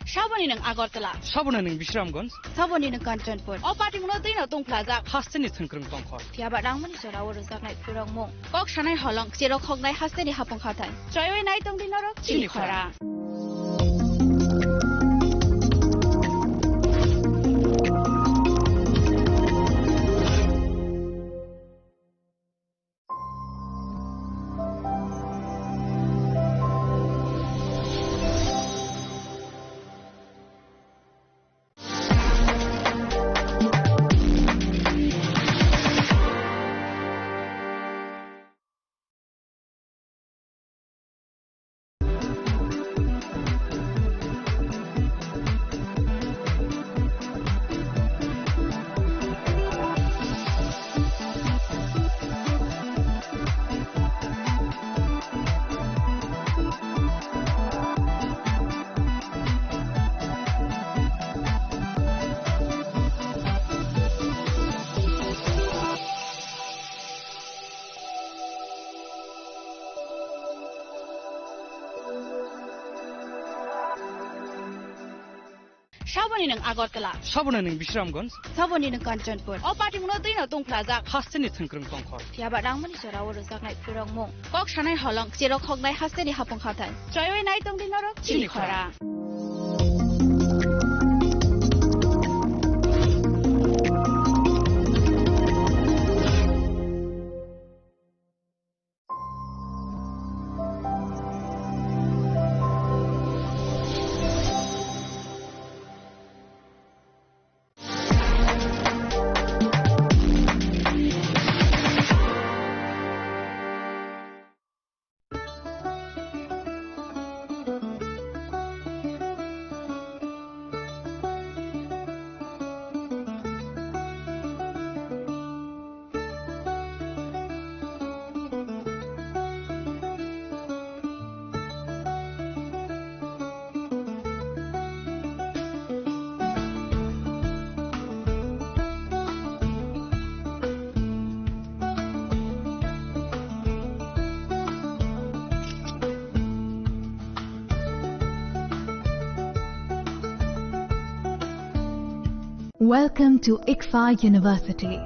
Shaboni ng Agartala. Sabona ng Bishramganj. Saboni ng Kanchanpur. O party mo na din na tong plaza. Hasteni thangkrang tongkhor. Tiaba rang mani sora waro zaknai purang mo. Kok shanai holong sirok hognai hasteni hapong khatai. Choyoi nai tong din norok chili khara. Shaboni ng Agartala. Sabona ng Bishramganj. Saboni ng Kanchanpur. O party mo na din na tong plaza. Hasteni thangkrang tongkhor. Tiaba rang mani sora waro zaknai purang mo. Kok shanai holong sirok hognai hasteni hapong khatai. Choyoi nai tong din norok chili khara. Welcome to ICFA University.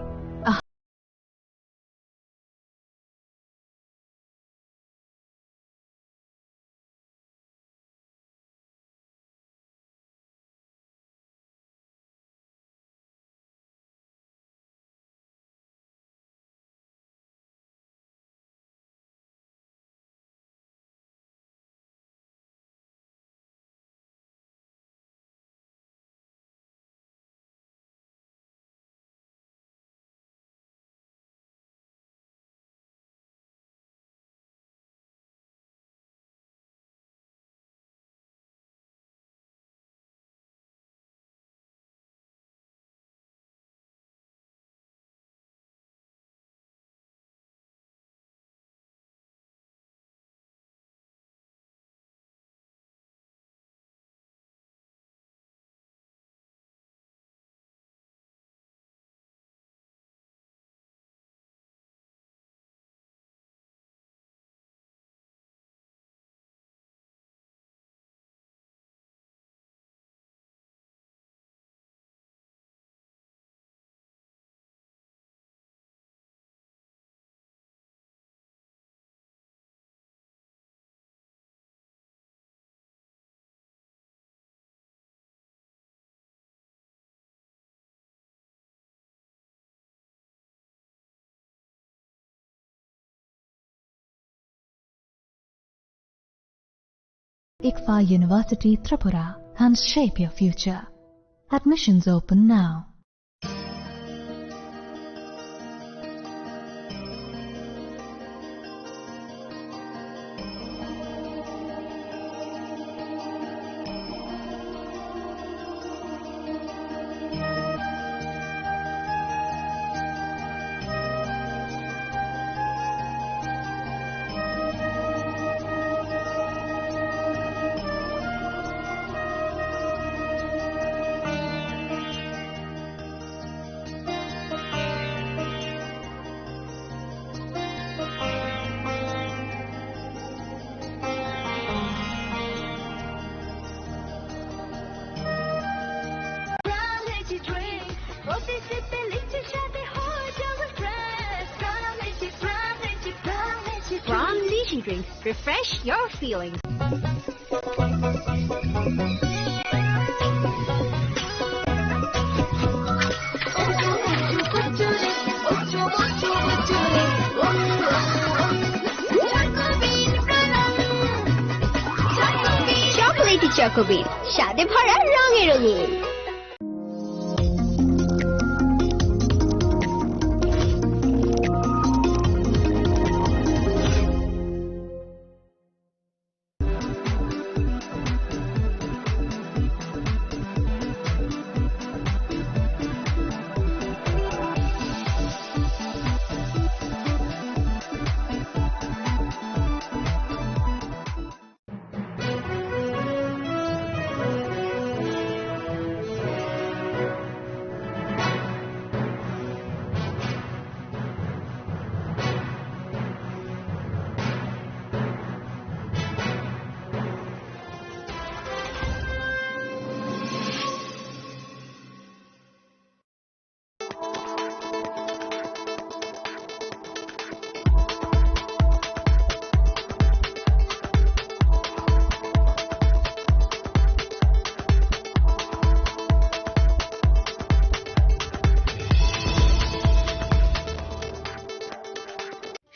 ICFA University Tripura, and shape your future. Admissions open now. drinks refresh your feelings. চকোলেটি চকোবিল স্বাদে ভরা রঙে রঙিন।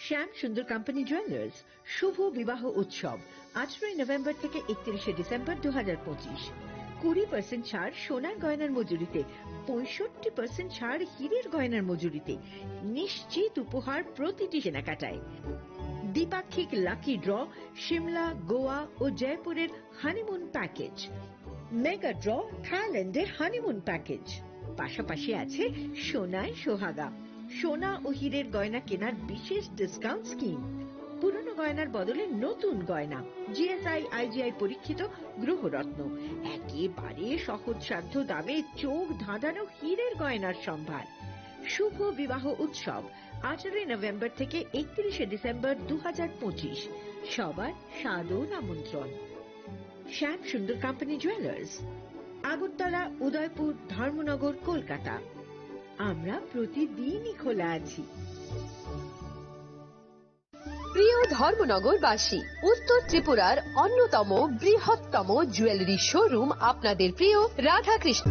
শ্যাম সুন্দর company jewellers শুভ বিবাহ উৎসব 18 November থেকে 31 ডিসেম্বর 2025। 20% ছাড় সোনার গয়নার মজুরিতে, 65% ছাড় হীরের গয়নার মজুরিতে, নিশ্চিত উপহার প্রতিটি কেনাকাটায়। দ্বিপাক্ষিক লাকি ড্র, শিমলা, গোয়া ও জয়পুরের হানিমুন প্যাকেজ, মেগা ড্র থাইল্যান্ডের হানিমুন প্যাকেজ। পাশাপাশি আছে সোনায় সোহাগা, সোনা ও হীরের গয়না কেনার বিশেষ ডিসকাউন্ট স্কিম। পুরনো গয়নার বদলে নতুন গয়না, জিএসআই আইজিআই পরীক্ষিত গ্রহরত্ন, একেবারে সহজসাধ্য দামে চোখ ধাঁধানো হীরের গয়নার সম্ভার। শুভ বিবাহ উৎসব 18 নভেম্বর থেকে 31 ডিসেম্বর 2025। সবার সাদর আমন্ত্রণ। শ্যাম সুন্দর কোম্পানি জুয়েলার্স, আগরতলা, উদয়পুর, ধর্মনগর, কলকাতা। আমরা প্রতিদিনই খোলা আছি। প্রিয় ধর্মনগরবাসী, উত্তর ত্রিপুরার অন্যতম বৃহত্তম জুয়েলারি শোরুম আপনাদের প্রিয় Radhakrishna.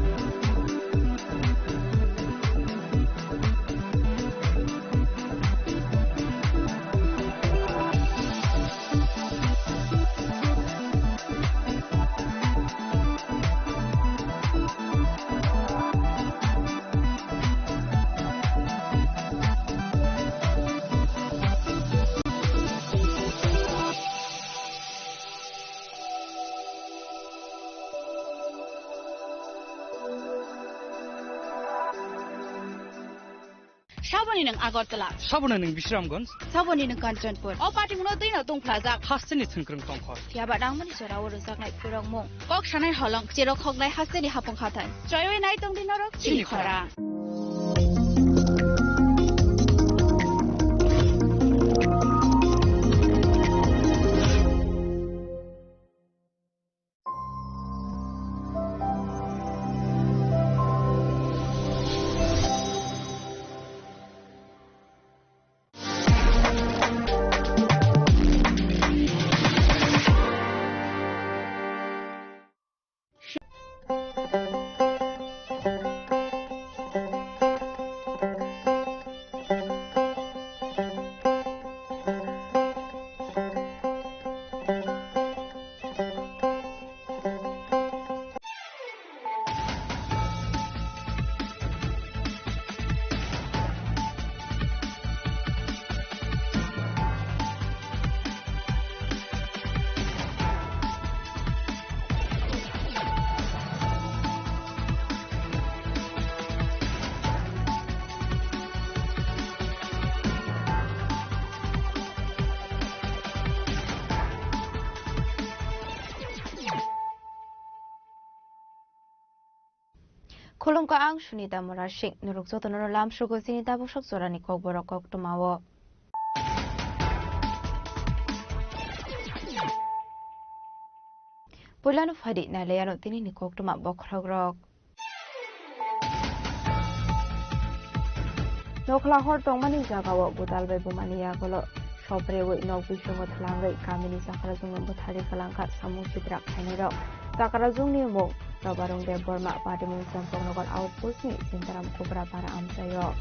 Saboni ng Agartala, Sabona ning Bishramganj, Saboni ng Kanchanpur, o pati mo na din na tong plaza. Hasteni Thinkrang Tongkhor. Tiaba dang mani sora waro sak nai kurang mo. Kok sanai holong jerok hok nai hasteni hapong khatan. Joy nai tong din norok chini khora. Khulung ka ang Sunita Morashik nuruk so tono lam shugo sinita bushok zorani kok borok kok tumawo. Pulano fadi na leyano tini ni kok tuma bokragrok. Nokla hor tong mani jagawo budal be bumani ya golo Shopre no Bishop Langai, Kamini Sakarazung Botari Kalanka, Samu Chitra Kanero, Sakarazung Nemo, Robarong de Burma, Padimun Sampongal Outpost, Sintaram Kubra para Amsayo.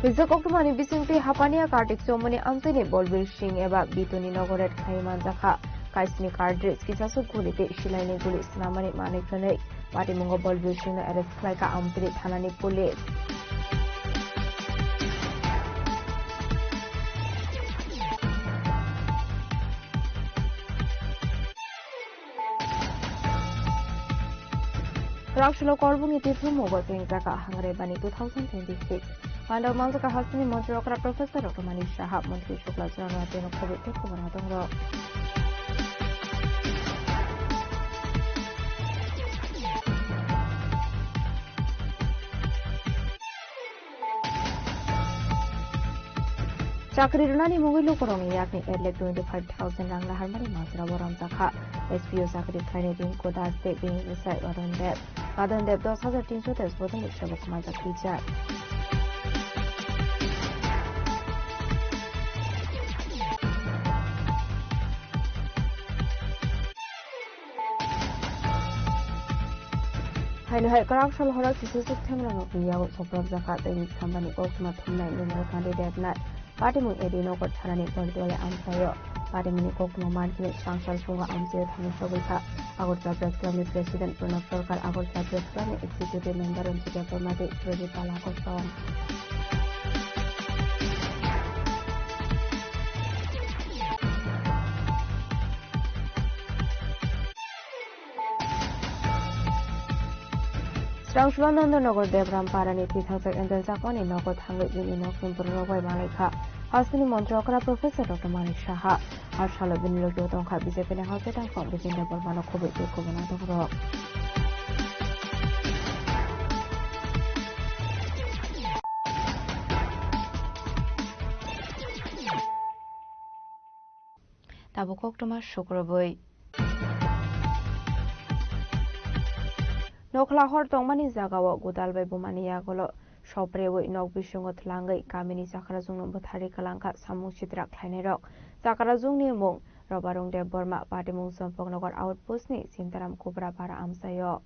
Bizak Oktomani Bisingti Hapania Kartik Somoni Amsini Bolbir Singh Eba Bituni Nogoret Kaiman Zakha Kaisni Kardris Kisasu Kuliti Shilaini Gulis Namani Manikane Patimungo Bolbir Singh Eres Klaika Amtri Thanani Police Rakshalo Korbuni Tifu Mogo Zaka Hangare Bani 2026 Mandal Manzaka Hasini Montrokra Professor Dr. Manish Shah Montri Shukla Zana Teno Covid Tekumanatongo Chakri Runani Mugilu Korong Yakni Edlek 25,000 Rang Laharmani Masra Waram Zakha SPO Sakri Kainetin Koda State being Reside Wadan Deb Wadan Deb 2,300 Tes Botan Shabukama Zakija Hainu hai karak shal horak sisuk themla no biya so prob zakat in company okma thumna numer candidate nat party mun edino ko thanani boltole amsayo party mun okma market chancellor sunga amse thani shobika agorta press club president pranab sarkar agorta press club executive member unchike permate project pala ko song Rangshwananda Nogor Devram Parani 3000 and the Zakoni Nogor Tango Unino Kumpuro Malika, Hasini Montrokra Professor Dr. Manish Shah, Arshala Vinilo Tonka Bizepin Hospital from within the Bormano Kobe Kubanatoro. Tabukok Thomas Shukroboy. Noklahor Tongmani Zagawa Gudalbe Bumania Golo Shopre Nog Bishungot Langai Kamini Sakarazung Botari Kalanka Samu Chitra Kainerok Sakarazung Mung Robarong de Burma Patimung Sampong Nogar Outpost ni Sintaram Kubra para Amsayo.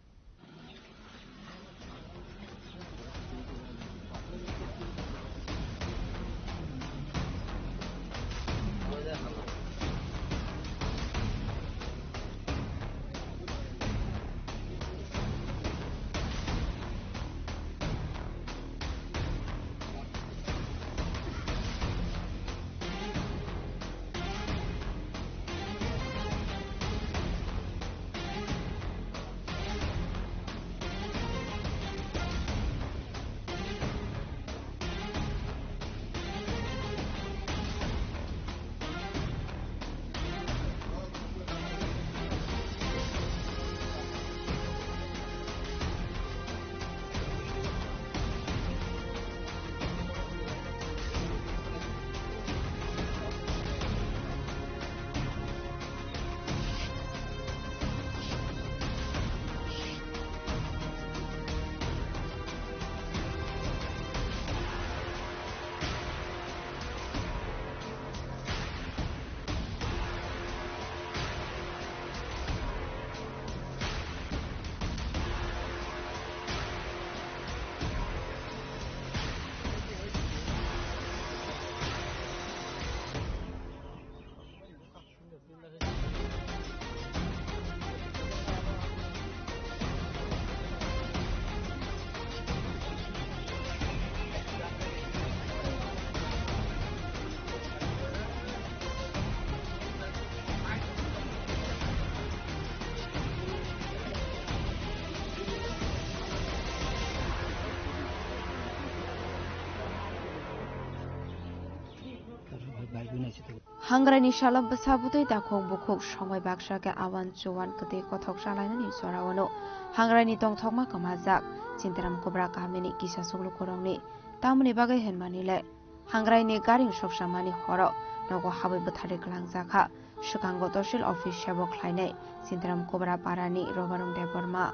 Hangrani Shalam Basabutai Dakong Bukuk Shongway Bakshaka Awan Chuan Kate Kotok Shalan Sorawano Hangrani Tong Tokma Kamazak Sintaram Kubra Kamini Kisa Sulu Korongni Tamani Bagay Henmanile Hangrani Garing Shokshamani Horo Nogo Habi Batari Klangzaka Shukango Toshil Office Shabo Kleine, Sintram Cobra Parani, Robarung de Burma.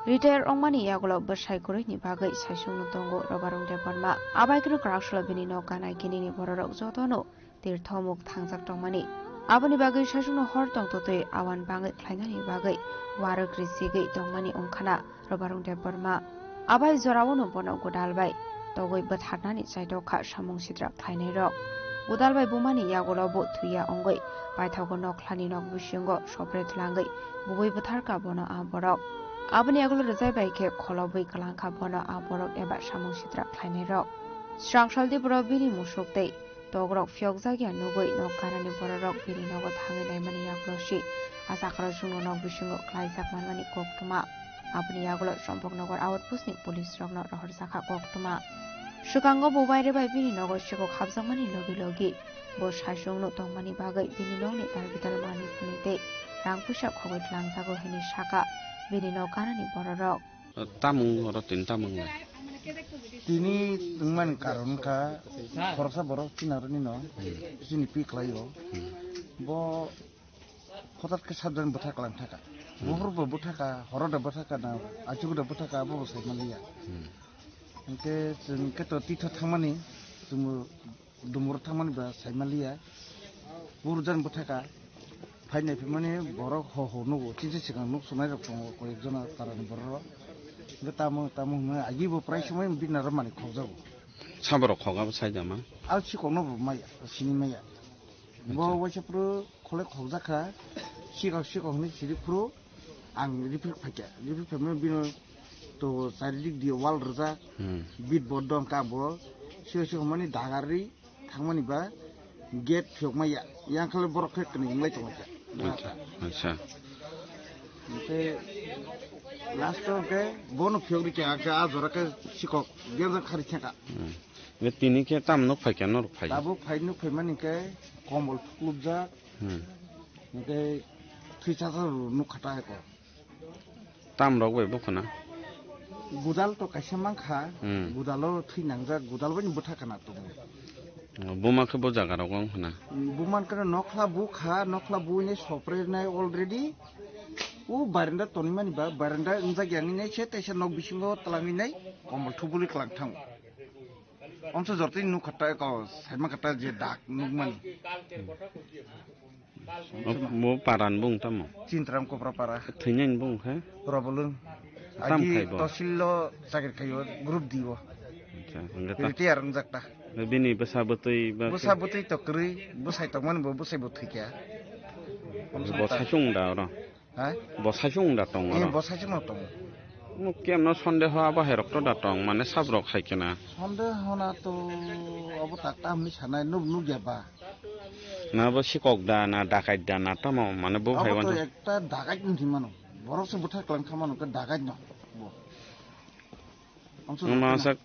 Retire Omani Yagulo Bershai Kurini Bagai, Saishun Tongo, Robarung de Burma, Abagru Krashla Benino Kana Kinini Borok Zotono, Dear Tomuk Tangzak Tomani. Abani Bagai Shashun Hortong Tote, Awan Bangai Kleinani Bagai, Water Grisigi, Dongmani Unkana, Robarung de Burma. Abai Zorawano Bono Godalbai, Dogoi Bathanani Saidoka Shamung Sidra Kleine Udalbai Bumani Yagulo Bot Tuya Ongoi, Baitago no Klani no Bushungo, Shopret Langai, Bui Batarka Bono Aborok. Abani Yagulo Zaibake, Kolobi Kalanka Bono Aborok Eba Shamung Sidra Kleine Strang Shaldi Brobini Mushuk Day, Dogrok Fiogzagi and Nugoi no Karani Borok, Bini no Tangi Mani Yagloshi, Asakara Juno no Bushungo, Klaisak Manmani Koktuma. Abani Yagulo Shompok Nogor Outpost Police Rock not Horsaka Koktuma. Shukango Bobai by Bini Nogo Shiko Habsamani Logi Logi, Bosh Hashung no Tongmani Bagai, Bini Noni, Tarbital Mani Funite, Rangpusha Kogit Langsago Heni Shaka, Bini no Kanani Borok. Tamung or Tintamung. Tini Tungman Karonka, Horsa Borok, Tinarino, Sini Piklayo, Bo Kotak Sadan Butakalan Taka. Buhur Butaka, Horoda Butaka now, Achuda Butaka, Bo Malia. Ke keto tito thamani dumur thamani ba saimalia burjan butaka phaine phimani borok ho nugo tisi sigang nuk sunai rok tongo ko ekjona tarani borok ge tamu ma agi bo prai samai binar mani khojabo Saborok khoga saijama al sikong no mai sini maya bo wasapro khole khojaka sikong ni siri pro ang ripik phakya ripik phame bino to শারীরিক দিয়ে ওয়াল রজা bit বডং কাবো সে মানে ঢাকারি থাকমানি বা gate ফিয়কমাইয়া ইয়াংখালে বরক ফেকনি ইংলাই তমাইয়া আচ্ছা তে last কে বন ফিয়করি কে আকা আজরাকে সিকক গেজা খারি থাকা বে তিনি কে তামনক ফাইকা নরক ফাই দাবো ফাইনু ফাইমানি কে কম্বল ফুকলুবজা তে থুইচাসা নু খাটা কো তামরক বে বখনা Gudal to kaisa mangkha gudalo thinangjak gudal bani buthakana to Buma ke bo jaga rogong hana buman kana nokla bu ni sopre nai already u baranda tonimani ba baranda unja gyangni nai che taisa nok bisingo talangi nai kombol thubuli klang thang onso jorti nu khata ko saima khata je dak nugmani mo paran bung tamo Cintram ko prapara thinyen bung ha robolung Agi tosillo sakit kayo grup diwo. Itu ya rengjakta. Bini besabutui to keri besai teman besai butui kya. Bosasung da ora. Hah? Bosasung da tong ora. Bosasung tong. Mungkin no sondeho apa herok to da tong mane sabrok haikena. Sondeho na to abu tak tam ni sana nu jaba. Na bo sikok da na dakai da na tamo mane bo haiwan. Abu to ekta dakai ni mano. Borok se buta kelang kamano ke dagai no. Masak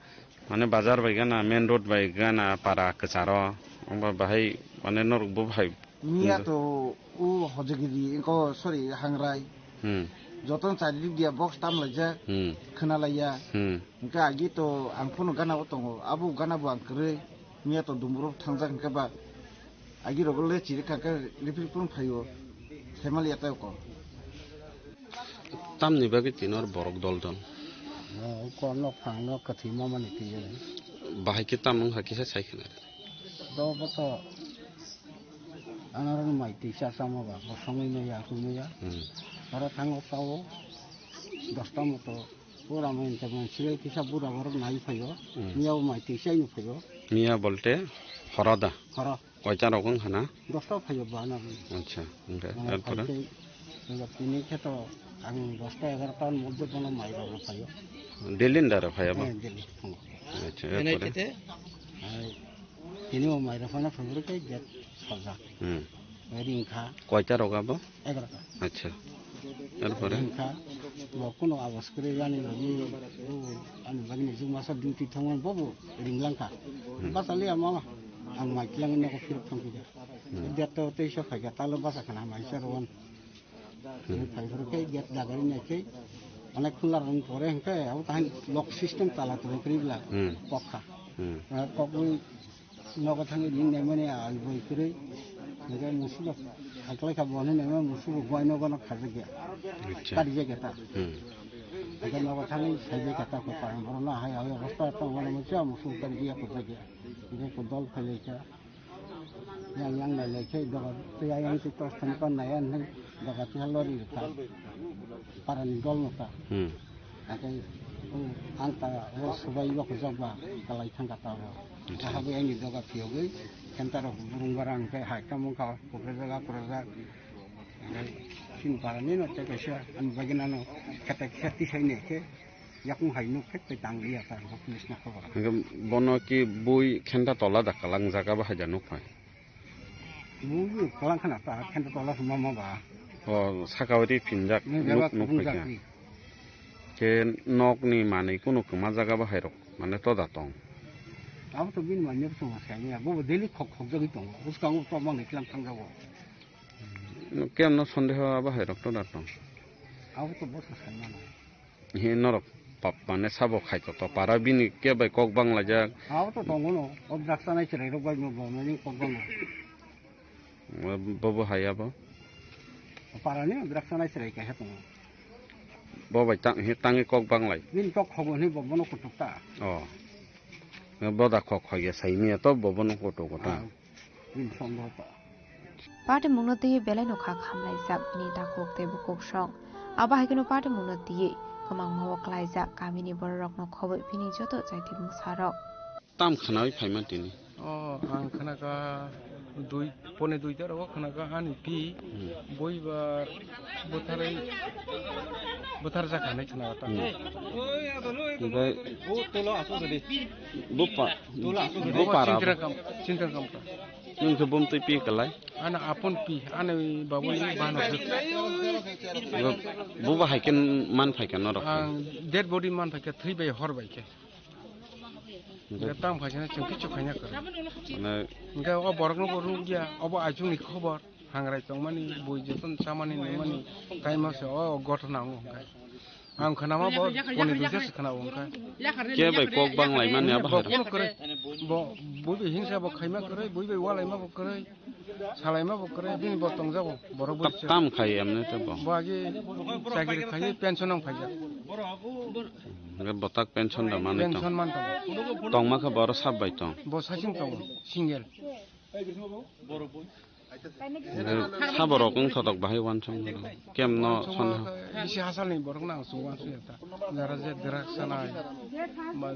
mane bazar baigana main road baigana para kecaro amba bahai mane norok bo bhai Mia to u hojegiri ko sorry hangrai joton চারিদিক dia box tam laja khana laya ka agi to angphono gana otongo abu gana bu angkre mia to dumuro thangjak ka ba agi rogole chiri ka ripil pun phayo family ata ko Tamni bagi tinor borok doldon. Ko no phang no kathi ma mani ti je. Bahai ki tamung haki sa sai khina. Do bato anaran mai ti sa sama ba samai me ya ku me ya. Para thango pawo 10টা মতো পুরা mine তেমন ছিল কি সব বুড়া বড় নাই ফাইও মিয়াও মাই ti sai nu ফাইও. Mia bolte horada. Hora. Koita rokong hana. 10টা ফাইও ba na. Acha. Erpore. Ini kita ang 10টা 11টার মধ্যে কোনো মাইরা না পাইও Delindara phaya ba. দিলি Acha. Erpore. Ini mau main apa nak favorit ke jet saja. Ringka. Koita roga ba. 11টা. Acha. Erpore. Ringka. Mau kuno awas kiri yani lagi. Anu lagi ni cuma masa duty tangan bobo ringlangka. Pasal dia mama. Ang mai kilang ni aku firip tang kita. Dia tahu tu isya fajar talu basa kena mai seruan. Fajar ke jet dagari ni ke. Anak keluar orang koreng ke. Aku tahan lock system talah tu keribla. Pokha. Pokha nak tangi ni mana alboy kiri. Mereka musibah. हाइकलाय का बने ने में मुसु गयनो गनो खाजे गया तारी जे गेता अगर नवा थाली साइजे गेता को पारम बरना हाय हाय अवस्था तो गनो मुचा मुसु तारी गया को जे ये को दल फैले छ yang lai lai ke daga te yang ti tos tan pan nai an daga ti halori ta paran dol no ta akai anta ro subai ba ko jaba kalai thang kata ba ha ba yang daga pio ge kentar burung barang ke ha kamu ka ko daga proza sin parani no te ke sha an bagina no kata khati sai ne ke yakung hai no ke tang dia ta ko pulis na ko ba bono ki bui khenta tola da kalang jaga ba haja no phai mu kalang khana ta khenta tola sma ma ba sakawati pinjak nuk phai ke nok ni mane kuno kama jaga ba hairok mane to da tong अब तो बिन मान्य तो मत है वो दिल्ली खक खक जगह तो उसका वो तो मांग निकल थंग जाओ केम न संदेह बा हायरक तो दातong अब तो बहुत सम्मान हे नरक पाप माने साबो खाइ तो पारा बिनि के बाय कक बांगला जा अब तो दंगनो अब दाक्सानाय चरै रबाय न बमनि कक बांगला बबो हायाबो पारानि दाक्सानाय चरै का हेतों बो बाय तांगे कक बांगलाय बिन कक खबनि बमनो कुटुकता boda khok khoge saimi to bobon koto kota पाटे मुनती बेले नोखा खामलाई जाक नि दाखोक ते बुकोक सं आबा हाइकनो पाटे मुनती कमांग माव क्लाइ जा कामिनि बररक न खबै फिनि जतो जाइति मुसारक ताम खनाय फाइमा तिनि आं खनाका दुई पने दुई तर हो खनाका आनि पि बयबा बोथार जाखानाय खनाका ता ओमफ्राय ओ तोला आसो गदि बुपा तोला आसो गदि चिन्ता कम नोंखौ बुमतै पि कलाय आना आपन पि आने बाबुनि बानो बुबा हाइकेन मान फाइकेन न आं डेड बडी मान फाइके थ्री बाय हर बायके ताम फाइसेना चंखि चखायना कर ओंखाय अ बरकनो बरु गिया अब आजुनि खबर हांग्राय तंमानि बय जतन सामानि नमानि टाइमासे गथना ओंखाय आं खोनामा बने दुइसे खोनाबो ओंखाय के बाय कक बांलाय माने आबा बकनो करे बयबो हिंसा बो खायमा करे बयबो वालायमा बो करे सालायमा बो करे बिनि बतंग जाबो बरक बो ताम खाय हमने तो बागे सागिरि खाय पेंशन आं फाइजा बतक पेंशन दा माने पेंशन मान तंगमा का बर सब बाय तंग बो सासिं तंग सिंगेल साबरक थतक बाहाय वान सं केम न सन बिसि हासालनि बरक ना सुवा सुयाता जरा जे द्राग सानाय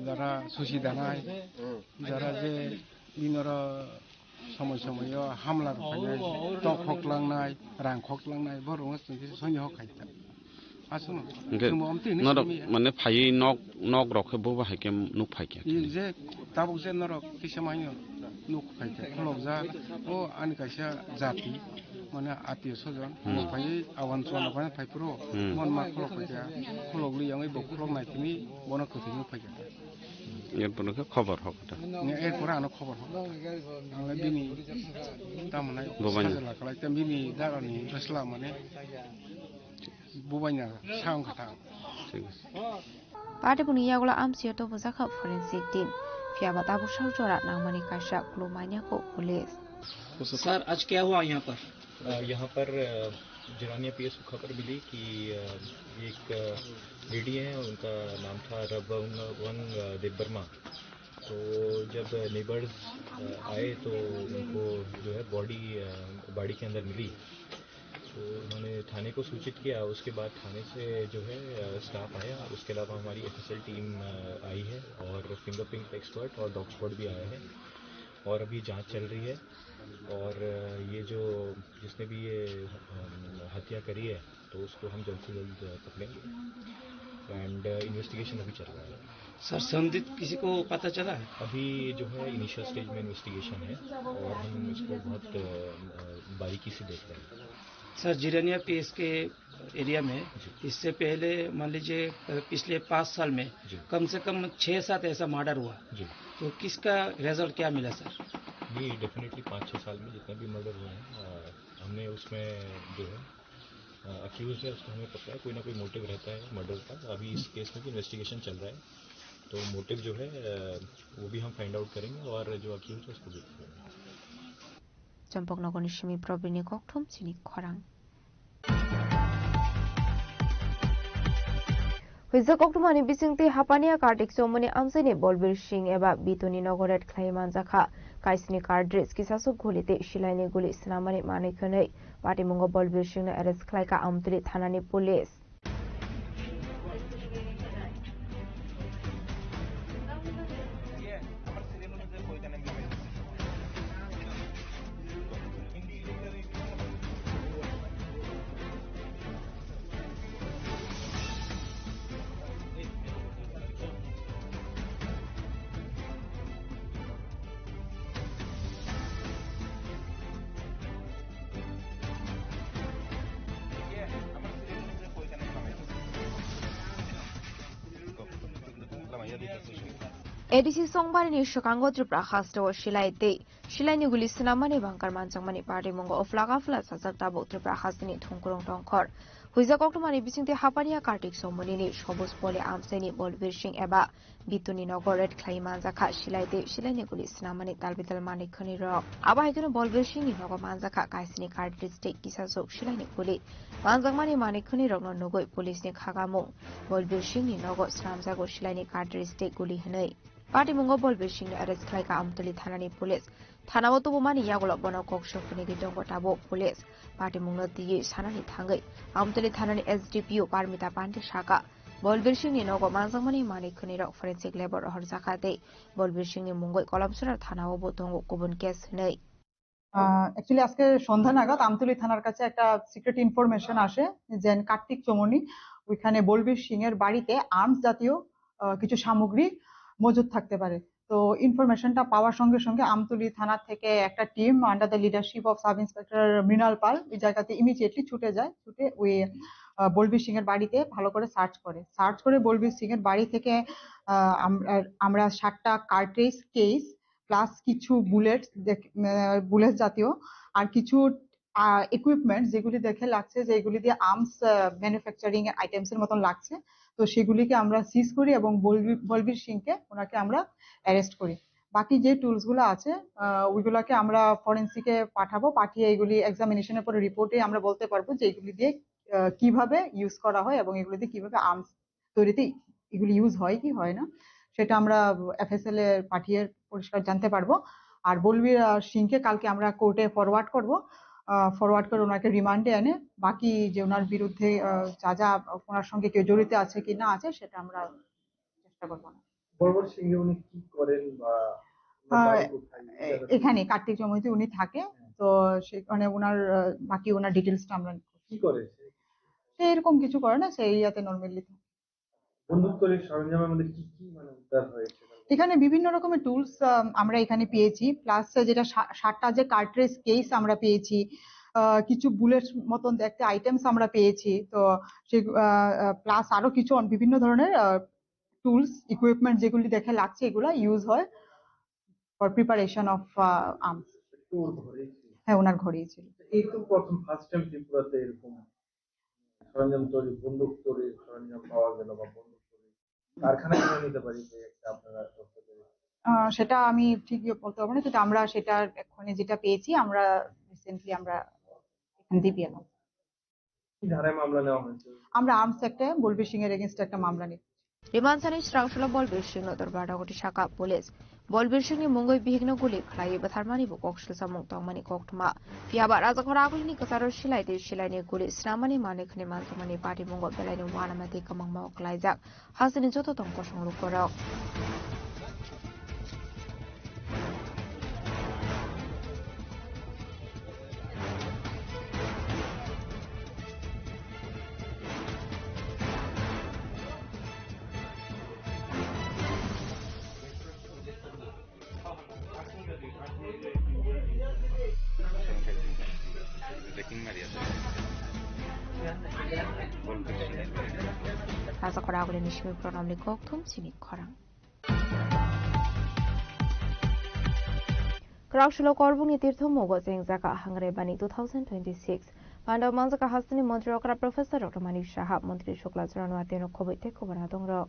जरा सुसि दानाय जरा जे बिनर समय समय हामला फायनाय टक खकलांनाय रां खकलांनाय बरक सन्य हखायता आसुन नरक माने फायै नक रखे बो बाहाय केम नुक फायके जे ताबुक जे नरक किसमायनो नुक फायके खलक जा ओ आनि कायसा जाति माने आत्मीय स्वजन फायै आवान सना फाय फायप्रो मन मा खलक फायके खलक लियांगै बखलक नायथिनि बना कथिनि फायके एरपनखौ खबर हकता एरपर आनो खबर हक आंलाय बिनि तामनाय साजला खालाय बिनि दारानि गस्ला माने बुबायना सां खथा पाटे बुनि यागला आमसियो तो बजाखा फोरेंसिक टीम फियाबा ताबु सावजरा नांमानि काशा क्लोमानिया को पुलिस सर आज क्या हुआ यहाँ पर जिरानिया पीएस को खबर मिली कि एक लेडी है उनका नाम था रबंग देबबर्मा तो जब नेबर्स आए तो उनको जो है बॉडी के अंदर मिली तो उन्होंने थाने को सूचित किया उसके बाद थाने से जो है स्टाफ आया उसके अलावा हमारी एफएसएल टीम आई है और फिंगरप्रिंट एक्सपर्ट और डॉग स्क्वाड भी आया है और अभी जांच चल रही है और ये जो जिसने भी ये हत्या करी है तो उसको हम जल्द से जल्द पकड़ेंगे एंड इन्वेस्टिगेशन अभी चल रहा है सर संदिग्ध किसी को पता चला है अभी जो है इनिशियल स्टेज में इन्वेस्टिगेशन है और हम इसको बहुत बारीकी से देख रहे हैं सर जिरानिया पीएस के एरिया में इससे पहले मान लीजिए पिछले 5 साल में कम से कम 6-7 ऐसा मर्डर हुआ जी तो किसका रिजल्ट क्या मिला सर ये डेफिनेटली 5-6 साल में जितने भी मर्डर हुए हैं हमने उसमें जो है अक्यूज है उसको हमें पता है कोई ना कोई मोटिव रहता है मर्डर का अभी इस केस में भी इन्वेस्टिगेशन चल रहा है तो मोटिव जो है वो भी हम फाइंड आउट करेंगे और जो अक्यूज है उसको भी Champoknogor ni Shimi Probini Kokthum Chini Khorang. Huizak Oktumani Bisingti Hapania Kartik Somoni Amsini Bolbir Singh Eba Bituni Nogoret Klaiman Zakha Kaisni Kardris Kisasu Gulite Shilaini Guli Snamani Manikone Patimungo Bolbir Singh Arrest Klaika Amtuli Thanani Police. ADC Songbari Shokango Tripra Hasto Shilaite, Shilani Gulisanamani Bankar Mansamani Party Mongo of Lagafla Sazatabo Tripra Hasini Tongkurong Tongkor, who is a Koktomani visiting the Hapania Kartik Somoni, Shobos Poli Amseni, Bolvishing Eba, Bituni Nogoret, Klaimanzaka, Shilaite, Shilani Gulisanamani, Talbital Mani Kuniro, Abaikano Bolvishing in Nogomanzaka, Kaisini Kartis take Kisaso, Shilani Kuli, Manzamani Mani Kuniro, Nogoi, Police Hagamo, Bolvishing in Nogos Ramzago, Shilani Kartis take Guli Hene. Party Mungo Bolbishing arrest Klaika Amtuli Thanani Police. Thanawato Mani Yagola Bono Koksho Finigidongo Tabo Police. Party Mungo Ti Sanani Tangai. Amtuli Thanani SDPU Parmita Pandi Shaka. Bolbishing in Ogo Manzamani Mani Kuniro Forensic Labor or Zakate. Bolbishing in Mungo Columsura Thanawo Botongo Kubun Kes Nei. Actually আজকে সন্ধ্যা নাগাদ আমতলী থানার কাছে একটা secret information আসে যে কার্তিক চমনি ওইখানে বলবীর সিং এর বাড়িতে আর্মস জাতীয় কিছু সামগ্রী মজুদ থাকতে পারে। তো ইনফরমেশনটা পাওয়ার সঙ্গে সঙ্গে আমতলী থানা থেকে একটা team under the leadership of sub inspector Mrinal Pal ওই জায়গাতে ইমিডিয়েটলি ছুটে যায়। ছুটে ওই বলবীর সিং এর বাড়িতে ভালো করে সার্চ করে বলবীর সিং এর বাড়ি থেকে আমরা 7টা কার্ট্রিজ কেস প্লাস কিছু বুলেট জাতীয় আর কিছু ইকুইপমেন্ট যেগুলি দেখে লাগছে যে এগুলি দিয়ে আর্মস ম্যানুফ্যাকচারিং আইটেমস এর মতন লাগছে। তো সেগুলিকে আমরা সিজ করি এবং বলবীর সিংকে ওনাকে আমরা অ্যারেস্ট করি। বাকি যে টুলস গুলো আছে ওইগুলোকে আমরা ফরেন্সিকে পাঠাবো। পাঠিয়ে এগুলি এক্সামিনেশনের পরে রিপোর্টে আমরা বলতে পারবো যে এগুলি দিয়ে কিভাবে ইউজ করা হয় এবং এগুলি দিয়ে কিভাবে আর্মস তৈরিতে এগুলি ইউজ হয় কি হয় না সেটা আমরা এফএসএল এ পাঠিয়ে পরিষ্কার জানতে পারবো। আর বলবীর সিংকে কালকে আমরা কোর্টে ফরওয়ার্ড করে ওনাকে রিমান্ডে এনে বাকি যে ওনার বিরুদ্ধে যা ওনার সঙ্গে কেউ জড়িত আছে কি না আছে সেটা আমরা চেষ্টা করবো। বলবীর সিং উনি কি করেন বা এখানে কার্তিক চমনিতে উনি থাকে। তো সেখানে ওনার বাকি ওনার ডিটেলসটা আমরা কি করে সে এরকম কিছু করে না, সেই এরিয়াতে নরমালি বন্দুক তৈরির সরঞ্জামের মধ্যে কি কি মানে উদ্ধার হয়েছে? এখানে বিভিন্ন রকমের টুলস আমরা এখানে পেয়েছি, প্লাস যেটা 7টা যে কার্ট্রিজ কেস আমরা পেয়েছি, কিছু বুলেট মতন দেখতে আইটেমস আমরা পেয়েছি। তো সেই প্লাস আরো কিছু বিভিন্ন ধরনের টুলস ইকুইপমেন্ট যেগুলি দেখে লাগছে এগুলা ইউজ হয় ফর প্রিপারেশন অফ আর্মস। হ্যাঁ, ওনার ঘরেই ছিল। এই তো প্রথম ফার্স্ট টাইম ত্রিপুরাতে এরকম সরঞ্জাম তৈরি বন্দুক তৈরির সরঞ্জাম পাওয়া গেল বা বন্দুক তৈরি কারখানা কিনে নিতে পারি যে আপনারা সেটা আমি ঠিক বলতে পারবো না, যেটা আমরা সেটা এখানে যেটা পেয়েছি আমরা রিসেন্টলি আমরা এখান দিয়ে পেলাম। কি ধারায় মামলা নেওয়া হয়েছে? আমরা আর্মস একটা বলবীর সিং এর এগেইনস্ট একটা মামলা নিচ্ছি। রিমানসানি শ্রাংশলা বলবীর সিং নদর বাড়াগটি শাখা পুলিশ বলবীর সিংনি মুঙ্গই বিহিগ্ন গুলি খালাই বাথারমানি বকশল সামুং তংমানি কক্টমা পিয়াবা রাজাঘর আগুলিনি কাসার শিলাইনি গুলি স্নামানি মানিকনি মানতমানি পার্টি মুঙ্গ বেলাইনি ওয়ানামাতি কামাংমাও খালাইজাক হাসিনি যত তংক সংরূপ করক। রাজাঘর আগুলিনি Simi প্রণামনি কক্থুম Simi খরাং Krakshilo Korbuni Tirtho Mogo Zaka Hangre Bani 2026. Panda Manzaka Hasani Montreal Professor Dr. Manish Shah, Montri Shukla Zranwatino Kobite Kobanadongro.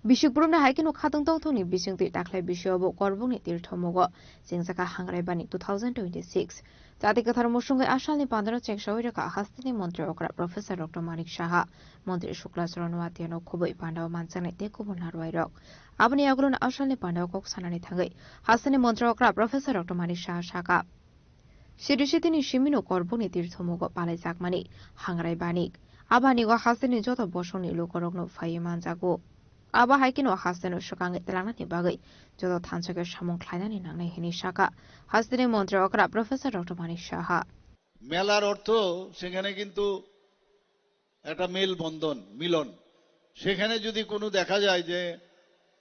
Bishukbrumna haikino khatang tongthongni bisingti daklai bisyobo korbungni tirthomogo jingzaka hangraibani 2026 জাতি কথার মসঙ্গে আসালনি 15 check সহিরকা হাস্তিনি মন্ত্রী অকরা professor doctor Manik Saha মন্ত্রী শুক্লাচরণ ওয়াতিয়ানো খুবই পান্ডাও মানচানে তেকুবন নারওয়াইরক আবনি আগুলন আসালনি পান্ডাও cock সানানি থাঙ্গৈ হাস্তিনি মন্ত্রী অকরা professor doctor Manik Saha সাকা সিরিসিতিনি Cimino করবনি তীর্থমুগ পালাই জাকমানি হাংরাইবানিক আবানিগো হাস্তিনি যত বসনি লোকরগ্ন ফাইয়ে মানজাগো আবা হাইকিনো হাস্তেনো সকাঙ্গে তেলাংনানি বাগৈ যত থানসকের সামং খ্লাইনানি নাংনাই হিনি সাকা হাস্তিনি মন্ত্রী অকরা প্রফেসর ডক্টর মানিক সাহা মেলার অর্থ সেখানে কিন্তু একটা মেল বন্ধন মিলন সেখানে যদি কোনো দেখা যায় যে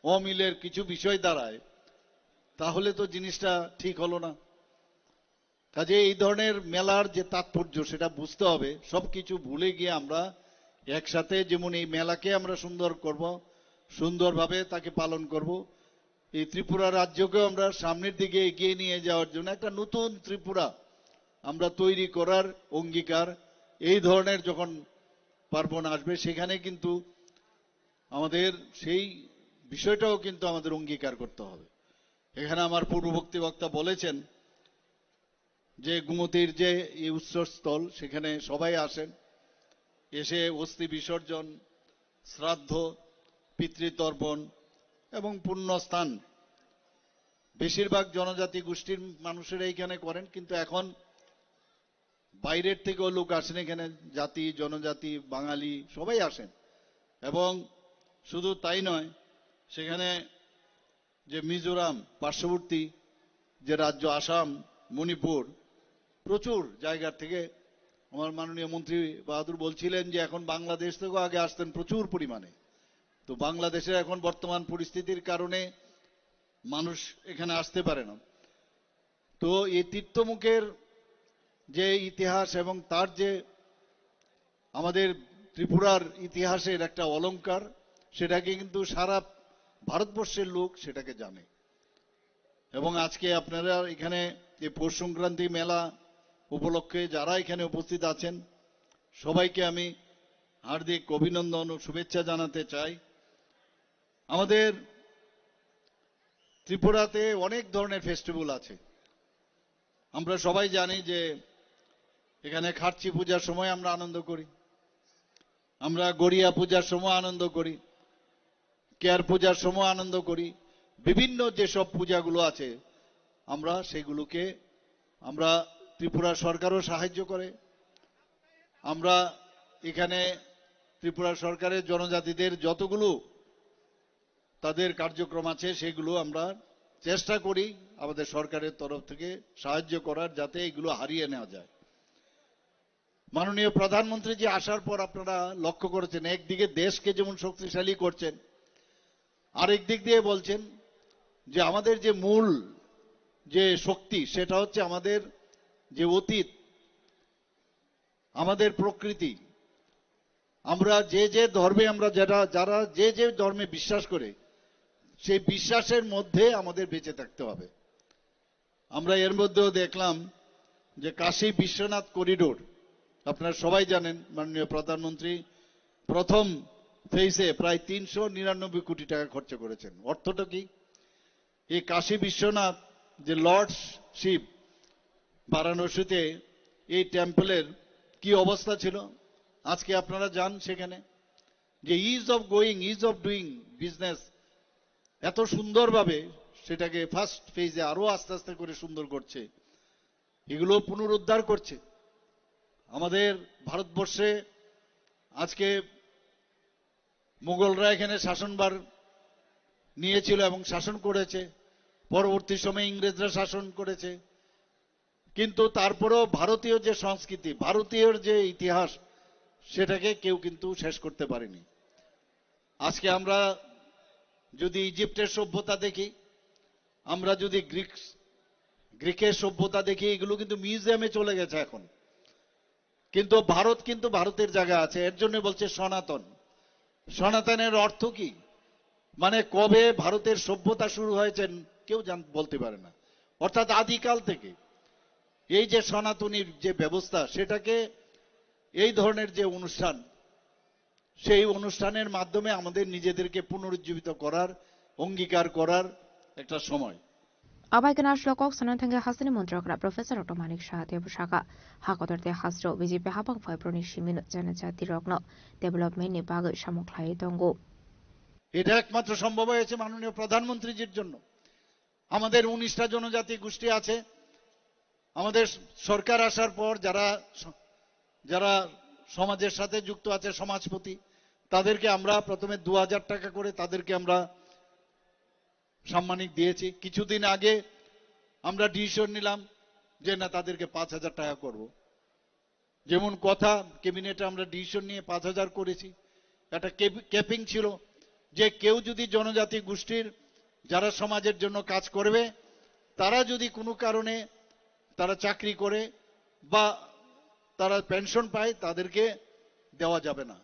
অমিলের কিছু বিষয় দাঁড়ায় তাহলে তো জিনিসটা ঠিক হলো না কাজে এই ধরনের মেলার যে তাৎপর্য সেটা বুঝতে হবে সবকিছু ভুলে গিয়ে আমরা একসাথে যেমন এই মেলাকে আমরা সুন্দর করব সুন্দরভাবে তাকে পালন করব এই ত্রিপুরা রাজ্যকে আমরা সামনের দিকে এগিয়ে নিয়ে যাওয়ার জন্য একটা নতুন ত্রিপুরা আমরা তৈরি করার অঙ্গীকার এই ধরনের যখন পার্বণ আসবে সেখানে কিন্তু আমাদের সেই বিষয়টাও কিন্তু আমাদের অঙ্গীকার করতে হবে এখানে আমার পূর্ববর্তী বক্তা বলেছেন যে গুমতির যে এই উৎসস্থল সেখানে সবাই আসেন এসে অস্থি বিসর্জন শ্রাদ্ধ পিতৃতর্পণ এবং পুণ্যস্থান বেশিরভাগ জনজাতি গোষ্ঠীর মানুষেরা এখানে করেন কিন্তু এখন বাইরের থেকেও লোক আসেন এখানে জাতি জনজাতি বাঙালি সবাই আসেন এবং শুধু তাই নয় সেখানে যে মিজোরাম পার্শ্ববর্তী যে রাজ্য আসাম মণিপুর প্রচুর জায়গা থেকে আমার মাননীয় মন্ত্রী বাহাদুর বলছিলেন যে এখন বাংলাদেশ থেকেও আগে আসতেন প্রচুর পরিমাণে তো বাংলাদেশের এখন বর্তমান পরিস্থিতির কারণে মানুষ এখানে আসতে পারে না তো এই তীর্থমুখের যে ইতিহাস এবং তার যে আমাদের ত্রিপুরার ইতিহাসের একটা অলংকার সেটাকে কিন্তু সারা ভারতবর্ষের লোক সেটাকে জানে এবং আজকে আপনারা এখানে যে পৌষ সংক্রান্তি মেলা উপলক্ষে যারা এখানে উপস্থিত আছেন সবাইকে আমি হার্দিক অভিনন্দন ও শুভেচ্ছা জানাতে চাই আমাদের ত্রিপুরাতে অনেক ধরনের ফেস্টিভ্যাল আছে আমরা সবাই জানি যে এখানে খার্চি পূজার সময় আমরা আনন্দ করি আমরা গড়িয়া পূজার সময় আনন্দ করি কেয়ার পূজার সময় আনন্দ করি বিভিন্ন যেসব পূজাগুলো আছে আমরা সেগুলোকে আমরা ত্রিপুরা সরকারও সাহায্য করে আমরা এখানে ত্রিপুরা সরকারের জনজাতিদের যতগুলো তাদের কার্যক্রম আছে সেগুলো আমরা চেষ্টা করি আমাদের সরকারের তরফ থেকে সাহায্য করার যাতে এগুলো হারিয়ে নেওয়া যায় মাননীয় প্রধানমন্ত্রী যে আসার পর আপনারা লক্ষ্য করেছেন একদিকে দেশকে যেমন শক্তিশালী করছেন আরেক দিক দিয়ে বলছেন যে আমাদের যে মূল যে শক্তি সেটা হচ্ছে আমাদের যে অতীত আমাদের প্রকৃতি আমরা যে যে ধর্মে আমরা যারা যে যে ধর্মে বিশ্বাস করে সেই বিশ্বাসের মধ্যে আমাদের বেঁচে থাকতে হবে আমরা এর মধ্যেও দেখলাম যে কাশী বিশ্বনাথ করিডোর আপনারা সবাই জানেন মাননীয় প্রধানমন্ত্রী প্রথম ফেজে প্রায় 399 কোটি টাকা খরচ করেছেন অর্থটা কি এই কাশী বিশ্বনাথ যে লর্ডস শিব বারাণসীতে এই টেম্পলের কি অবস্থা ছিল আজকে আপনারা যান সেখানে যে is of going is of doing business এত সুন্দরভাবে সেটাকে ফার্স্ট ফেজে আরো আস্তে আস্তে করে সুন্দর করছে এগুলো পুনরুদ্ধার করছে আমাদের ভারতবর্ষে আজকে মুঘলরা এখানে শাসনভার নিয়েছিল এবং শাসন করেছে পরবর্তী সময়ে ইংরেজরা শাসন করেছে কিন্তু তারপরেও ভারতীয় যে সংস্কৃতি ভারতীয় যে ইতিহাস সেটাকে কেউ কিন্তু শেষ করতে পারেনি আজকে আমরা যদি ইজিপ্টের সভ্যতা দেখি আমরা যদি গ্রিকের সভ্যতা দেখি এগুলো কিন্তু মিউজিয়ামে চলে গেছে এখন কিন্তু ভারত কিন্তু ভারতের জায়গা আছে এর জন্য বলছে সনাতন সনাতনের অর্থ কি মানে কবে ভারতের সভ্যতা শুরু হয়েছে কেউ বলতে পারে না অর্থাৎ আদিকাল থেকে এই যে সনাতনীর যে ব্যবস্থা সেটাকে এই ধরনের যে অনুষ্ঠান সেই অনুষ্ঠানের মাধ্যমে আমাদের নিজেদেরকে পুনরুজ্জীবিত করার অঙ্গীকার করার একটা সময় Abaikan Ashlokok Sanantanga Hasani Montrokra Professor Otomanik Shahate Bushaka Hakotorte Hasro BJP Habang Fibronis Shimin Janajati Rogno Development ni Bag Shamuklai Dongo এটা একমাত্র সম্ভব হয়েছে মাননীয় প্রধানমন্ত্রীজির জন্য আমাদের 19টা জনজাতি গোষ্ঠী আছে আমাদের সরকার আসার পর যারা সমাজের সাথে যুক্ত আছে সমাজপতি তাদেরকে আমরা প্রথমে 2000 টাকা করে তাদেরকে আমরা সম্মানিক দিয়েছি কিছুদিন আগে আমরা ডিসিশন নিলাম যে না তাদেরকে 5000 টাকা করব যেমন কথা ক্যাবিনেটে আমরা ডিসিশন নিয়ে 5000 করেছি একটা ক্যাপিং ছিল যে কেউ যদি জনজাতি গোষ্ঠীর যারা সমাজের জন্য কাজ করবে তারা যদি কোনো কারণে তারা চাকরি করে বা তারা পেনশন পায় তাদেরকে দেওয়া যাবে না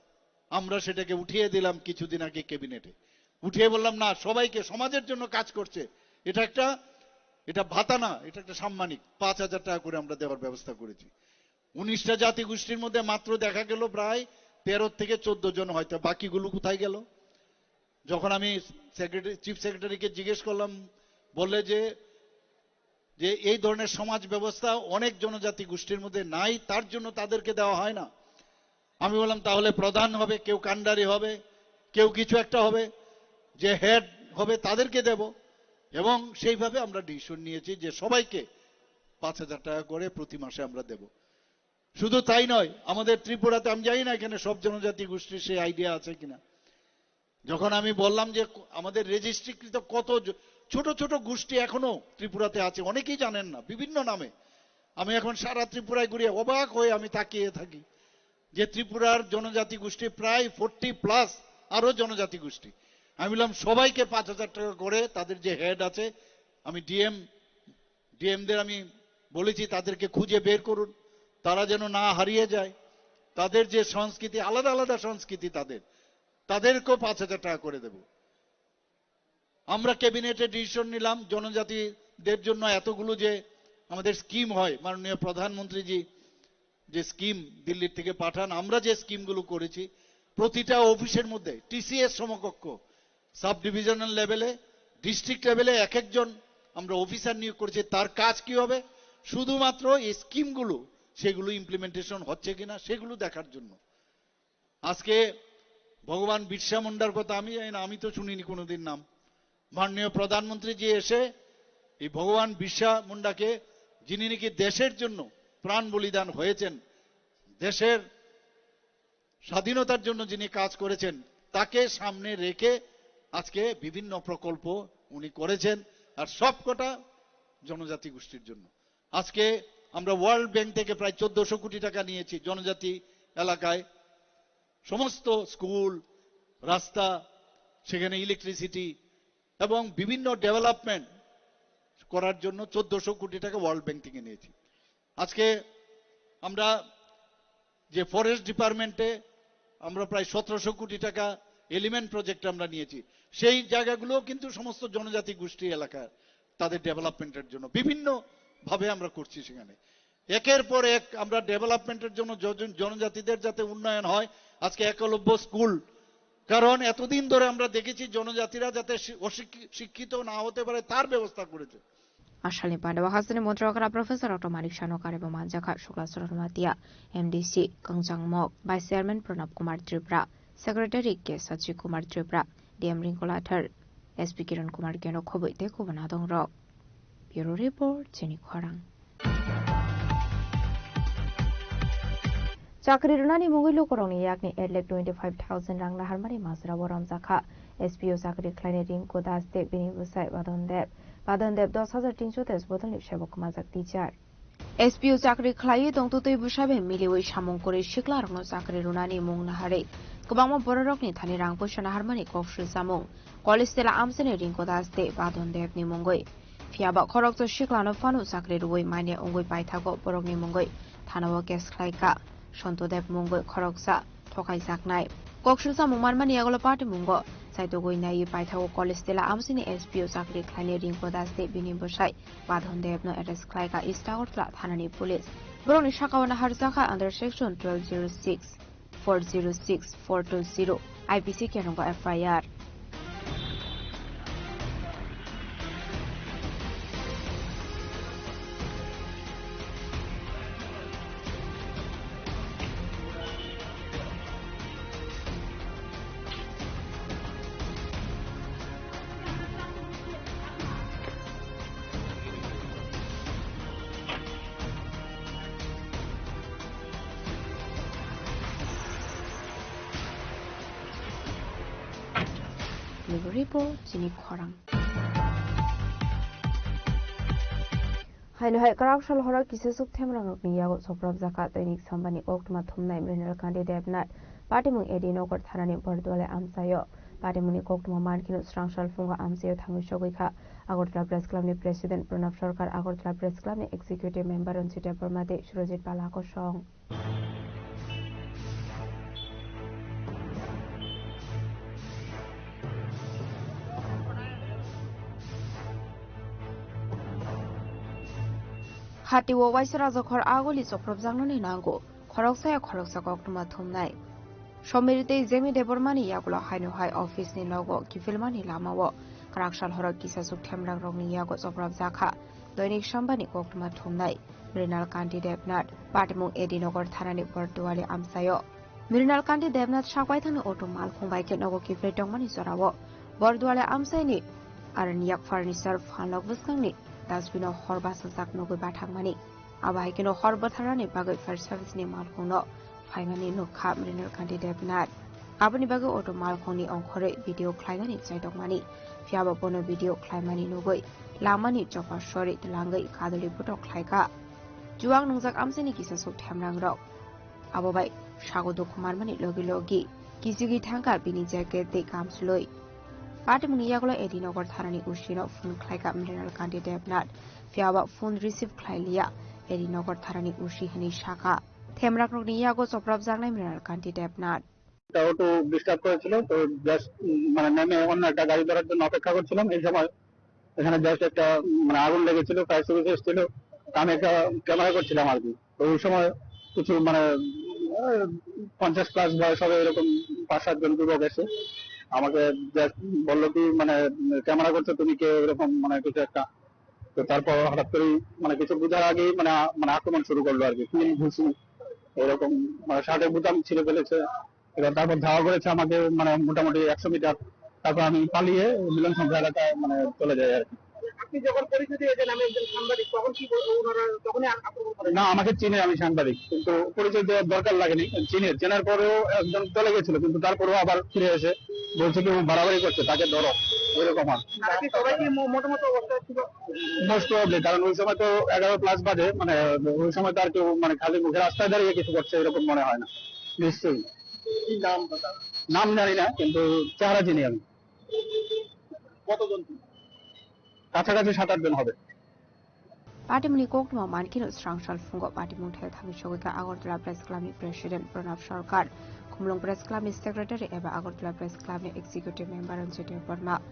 আমরা সেটাকে উঠিয়ে দিলাম কিছুদিন আগে ক্যাবিনেটে উঠিয়ে বললাম না সবাইকে সমাজের জন্য কাজ করছে এটা ভাতা না এটা একটা সাম্মানিক 5000 টাকা করে আমরা দেওয়ার ব্যবস্থা করেছি 19টা জাতি গোষ্ঠীর মধ্যে মাত্র দেখা গেল প্রায় 13 থেকে 14 জন হয়তো বাকিগুলো কোথায় গেল যখন আমি চিফ সেক্রেটারিকে জিজ্ঞেস করলাম বললে যে এই ধরনের সমাজ ব্যবস্থা অনেক জনজাতি গোষ্ঠীর মধ্যে নাই তার জন্য তাদেরকে দেওয়া হয় না আমি বললাম তাহলে প্রধান হবে কেউ কান্ডারি হবে কেউ কিছু একটা হবে যে হেড হবে তাদেরকে দেব এবং সেইভাবে আমরা ডিসিশন নিয়েছি যে সবাইকে 5000 টাকা করে প্রতি মাসে আমরা দেব শুধু তাই নয় আমাদের ত্রিপুরাতে আমি জানি না এখানে সব জনজাতি গোষ্ঠীর সেই আইডিয়া আছে কিনা যখন আমি বললাম যে আমাদের রেজিস্ট্রিকৃত কত ছোট ছোট গোষ্ঠী এখনো ত্রিপুরাতে আছে অনেকেই জানেন না বিভিন্ন নামে আমি এখন সারা ত্রিপুরায় ঘুরে অবাক হয়ে আমি তাকিয়ে থাকি যে ত্রিপুরার জনজাতি গোষ্ঠী প্রায় 40+ আরো জনজাতি গোষ্ঠী আমি বললাম সবাইকে 5000 টাকা করে তাদের যে হেড আছে আমি ডিএমদের আমি বলেছি তাদেরকে খুঁজে বের করুন তারা যেন না হারিয়ে যায় তাদের যে সংস্কৃতি আলাদা আলাদা সংস্কৃতি তাদেরকেও 5000 টাকা করে দেব আমরা ক্যাবিনেটে ডিসিশন নিলাম জনজাতিদের জন্য এতগুলো যে আমাদের স্কিম হয় মাননীয় প্রধানমন্ত্রীজি যে স্কিম দিল্লির থেকে পাঠান আমরা যে স্কিমগুলো করেছি প্রতিটা অফিসের মধ্যে টিসিএস সমকক্ষ সাব ডিভিশনাল লেভেলে ডিস্ট্রিক্ট লেভেলে এক একজন আমরা অফিসার নিয়োগ করেছি তার কাজ কি হবে শুধুমাত্র এই স্কিমগুলো সেগুলো ইমপ্লিমেন্টেশন হচ্ছে কিনা সেগুলো দেখার জন্য আজকে ভগবান বিরসা মুন্ডার কথা আমি জানি না আমি তো শুনিনি কোনোদিন নাম মাননীয় প্রধানমন্ত্রী জি এসে এই ভগবান বিরসা মুন্ডাকে যিনি নাকি দেশের জন্য প্রাণ বলিদান হয়েছেন দেশের স্বাধীনতার জন্য যিনি কাজ করেছেন তাকে সামনে রেখে আজকে বিভিন্ন প্রকল্প উনি করেছেন আর সবকটা জনজাতি গোষ্ঠীর জন্য আজকে আমরা ওয়ার্ল্ড ব্যাংক থেকে প্রায় 1400 কোটি টাকা নিয়েছি জনজাতি এলাকায় সমস্ত স্কুল রাস্তা সেখানে ইলেকট্রিসিটি এবং বিভিন্ন ডেভেলপমেন্ট করার জন্য 1400 কোটি টাকা ওয়ার্ল্ড ব্যাংক থেকে নিয়েছি আজকে আমরা যে ফরেস্ট ডিপার্টমেন্টে আমরা প্রায় 1700 কোটি টাকা এলিমেন্ট প্রজেক্ট আমরা নিয়েছি সেই জায়গাগুলো কিন্তু সমস্ত জনজাতি গোষ্ঠী এলাকা তাদের ডেভেলপমেন্টের জন্য বিভিন্ন ভাবে আমরা করছি সেখানে একের পর এক আমরা ডেভেলপমেন্টের জন্য জনজাতিদের যাতে উন্নয়ন হয় আজকে একলব্য স্কুল কারণ এতদিন ধরে আমরা দেখেছি জনজাতিরা যাতে শিক্ষিত না হতে পারে তার ব্যবস্থা করেছে Ashalni Pandawa Hasani Montrokra Professor Otomanik Shanokar এবং Manjaka Shukla Sormatia MDC Kangjang Mok Vice Chairman Pranab Kumar Tripura Secretary K Sachi Kumar Tripura DM Rinkola Thar SP Kiran Kumar Geno Khoboite Kobanadong Rok Bureau Report Cheni Khwarang Chakri runani mungilo korongni yakni 8,25,000 rang na harmani masra boram zakha SPO Chakri Kleine Ring Kodaste Bini Busai Badondeb 10,300 bodolni Shebo Kumazak Tijar SPO Chakri Klai Dongtutoi Bushabe Miliwi Shamong Kore Shikla Rangno Chakri runani mung nahare Kubangma bororokni thani rang poshana harmani kokshri samung Kolistela Amsene Ring Kodaste Badondeb ni mungoi Fiaba Korokto Shiklano Fanu Chakri ruoi mane ongoi paithago borokni mungoi Thanawo Ges Klaika Shontodeb Mungo Koroksa Tokai Saknai Kokshulsa Mungmarmani Agolo Party Mungo Saitogoi Nai Paitao Kolistela Amsini SPO Chakri Kleine Ring Kodaste Bini Boshai Badondeb no Eres Klaika Istagotla Thanani Police Broni Shakawana Harzaka under Section 1206 406420 IPC Keronggo FIR. Ripo Jini Korang. Hai corruption horror kisesuk themrang ni yago soprab zakat dainik sambani oktma thumnai mrinal candidate nat party mung edino kor thanani bordole amsayo party muni koktma mankinu strangshal funga amsayo thangu shogikha Agartala Press Club ni President Pranav Sarkar Agartala Press Club ni Executive Member Ranjita Parmate Surojit Palako Song. Hatiwo waisra jokhor agoli soprab jangnoni nango khoroksa koktuma thumnai somirite jemi debormani yagulo haino hai office ni nogo kifilmani lamawo karakshal horok kisasuk themrang rongni yago soprab jakha doinik sambani koktuma thumnai Mrinal Kanti Devnath Patimung Edinogor Thanani Bordwali Amsayo Mrinal Kanti Devnath Shakwaithani Auto Malkhungbai ke nogo kifle tongmani sorawo Bordwali Amsaini Araniyak Furniture Phanlok Buskangni Dasbino Horbasa Zaknogu Bathangmani Abaikino Horbatharani Bagai Fire Service ni Malkhungno Phaimani no Kha Mrinal Kanti Devnath Abani Bagai Auto Malkhungni Ongkhore video khlainani chaitokmani Fiaba Bono video khlaimani nogoi Lamani Chopa Shori Tlangai Kadali Putok Khlaika Juang Nungjak Amsani Kisasuk Thamrang Rok Abobai Shagodo Kumarmani Logi Logi Kisugi Thangka Bini Jacket Te Kamsloi Patimuni Yagolo Edinogor Tharani Ushino Phone Khlaika Mrinal Kanti Devnath Fiaba phone receive Khlailia Edinogor Tharani Ushi Hani Shaka Themrak Rokni Yago Soprab Jangnai Mrinal Kanti Devnath auto disturb করেছিল তো just মানে নেমে অন্য একটা গাড়ি ধরার জন্য অপেক্ষা করছিলাম এই সময় এখানে জাস্ট একটা মানে আগুন লেগেছিল ফায়ার সার্ভিস এসেছিল আমি একটা ক্যামেরা করছিলাম আর কি তো ওই সময় কিছু মানে 50+ বয়স হবে এরকম 5-7 জন যুবক এসে আমাকে জাস্ট বললো কি মানে ক্যামেরা করছো তুমি কে এরকম মানে কিছু একটা তো তারপর হঠাৎ করে মানে কিছু বোঝার আগেই মানে মানে আক্রমণ শুরু করলো আর কি তিন ঘুষি এরকম মানে শার্টের বোতাম ছিঁড়ে ফেলেছে এবার তারপর ধাওয়া করেছে আমাকে মানে মোটামুটি 100 মিটার তারপর আমি পালিয়ে মিলন সংখ্যা এলাকায় মানে চলে যাই আর কি আপনি যখন পরিচয় দিয়েছেন আমি একজন সাংবাদিক তখন কি ওনারা তখনই আক্রমণ করেন না আমাকে চিনে আমি সাংবাদিক কিন্তু পরিচয় দেওয়ার দরকার লাগেনি চেনার পরেও একজন চলে গেছিল কিন্তু তারপরেও আবার ফিরে এসে বলছে কি বাড়াবাড়ি করছে তাকে ধরো এরকম আর সবাই কি মোটামুটি অবস্থা ছিল মোস্ট প্রবলি কারণ ওই সময় তো 11+ বাজে মানে ওই সময় তো আর কেউ মানে খালি মুখে রাস্তায় দাঁড়িয়ে কিছু করছে এরকম মনে হয় না নিশ্চয়ই নাম জানি না কিন্তু চেহারা চিনি আমি কতজন কাছাকাছি 7-8 জন হবে Patimuni Koktuma Mankino Strangshal Fungo Patimung Thel Thamishogika Agartala Press Club ni President Pranav Sarkar Khumlong Press Club ni Secretary eba Agartala Press Club ni Executive Member Ranjita Parma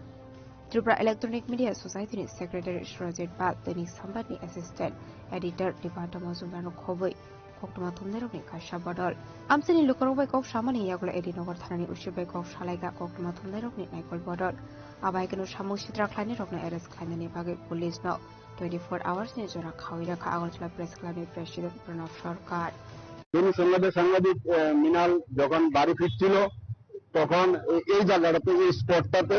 Tripura Electronic Media Society ni Secretary Surojit Pal Dainik Sambat ni Assistant Editor Dipata Mazumdano Khoboi Koktuma Thumnerok ni Kasha Badal Amsani Lukorbai Kok Shamani Yagula Edinogor Thanani Ushibai Kok Shalaika Koktuma Thumnerok ni Naikol Badal Abaikino Shamung Sitra Khlaini Rokna Arrest Khlainani Bagai Police no 24 hours ni jora khawira kha Agartala Press Club ni President Pranav Sarkar সাংবাদিক মিনাল যখন বাড়ি ফিরছিল তখন এই জায়গাটাতে এই স্পটটাতে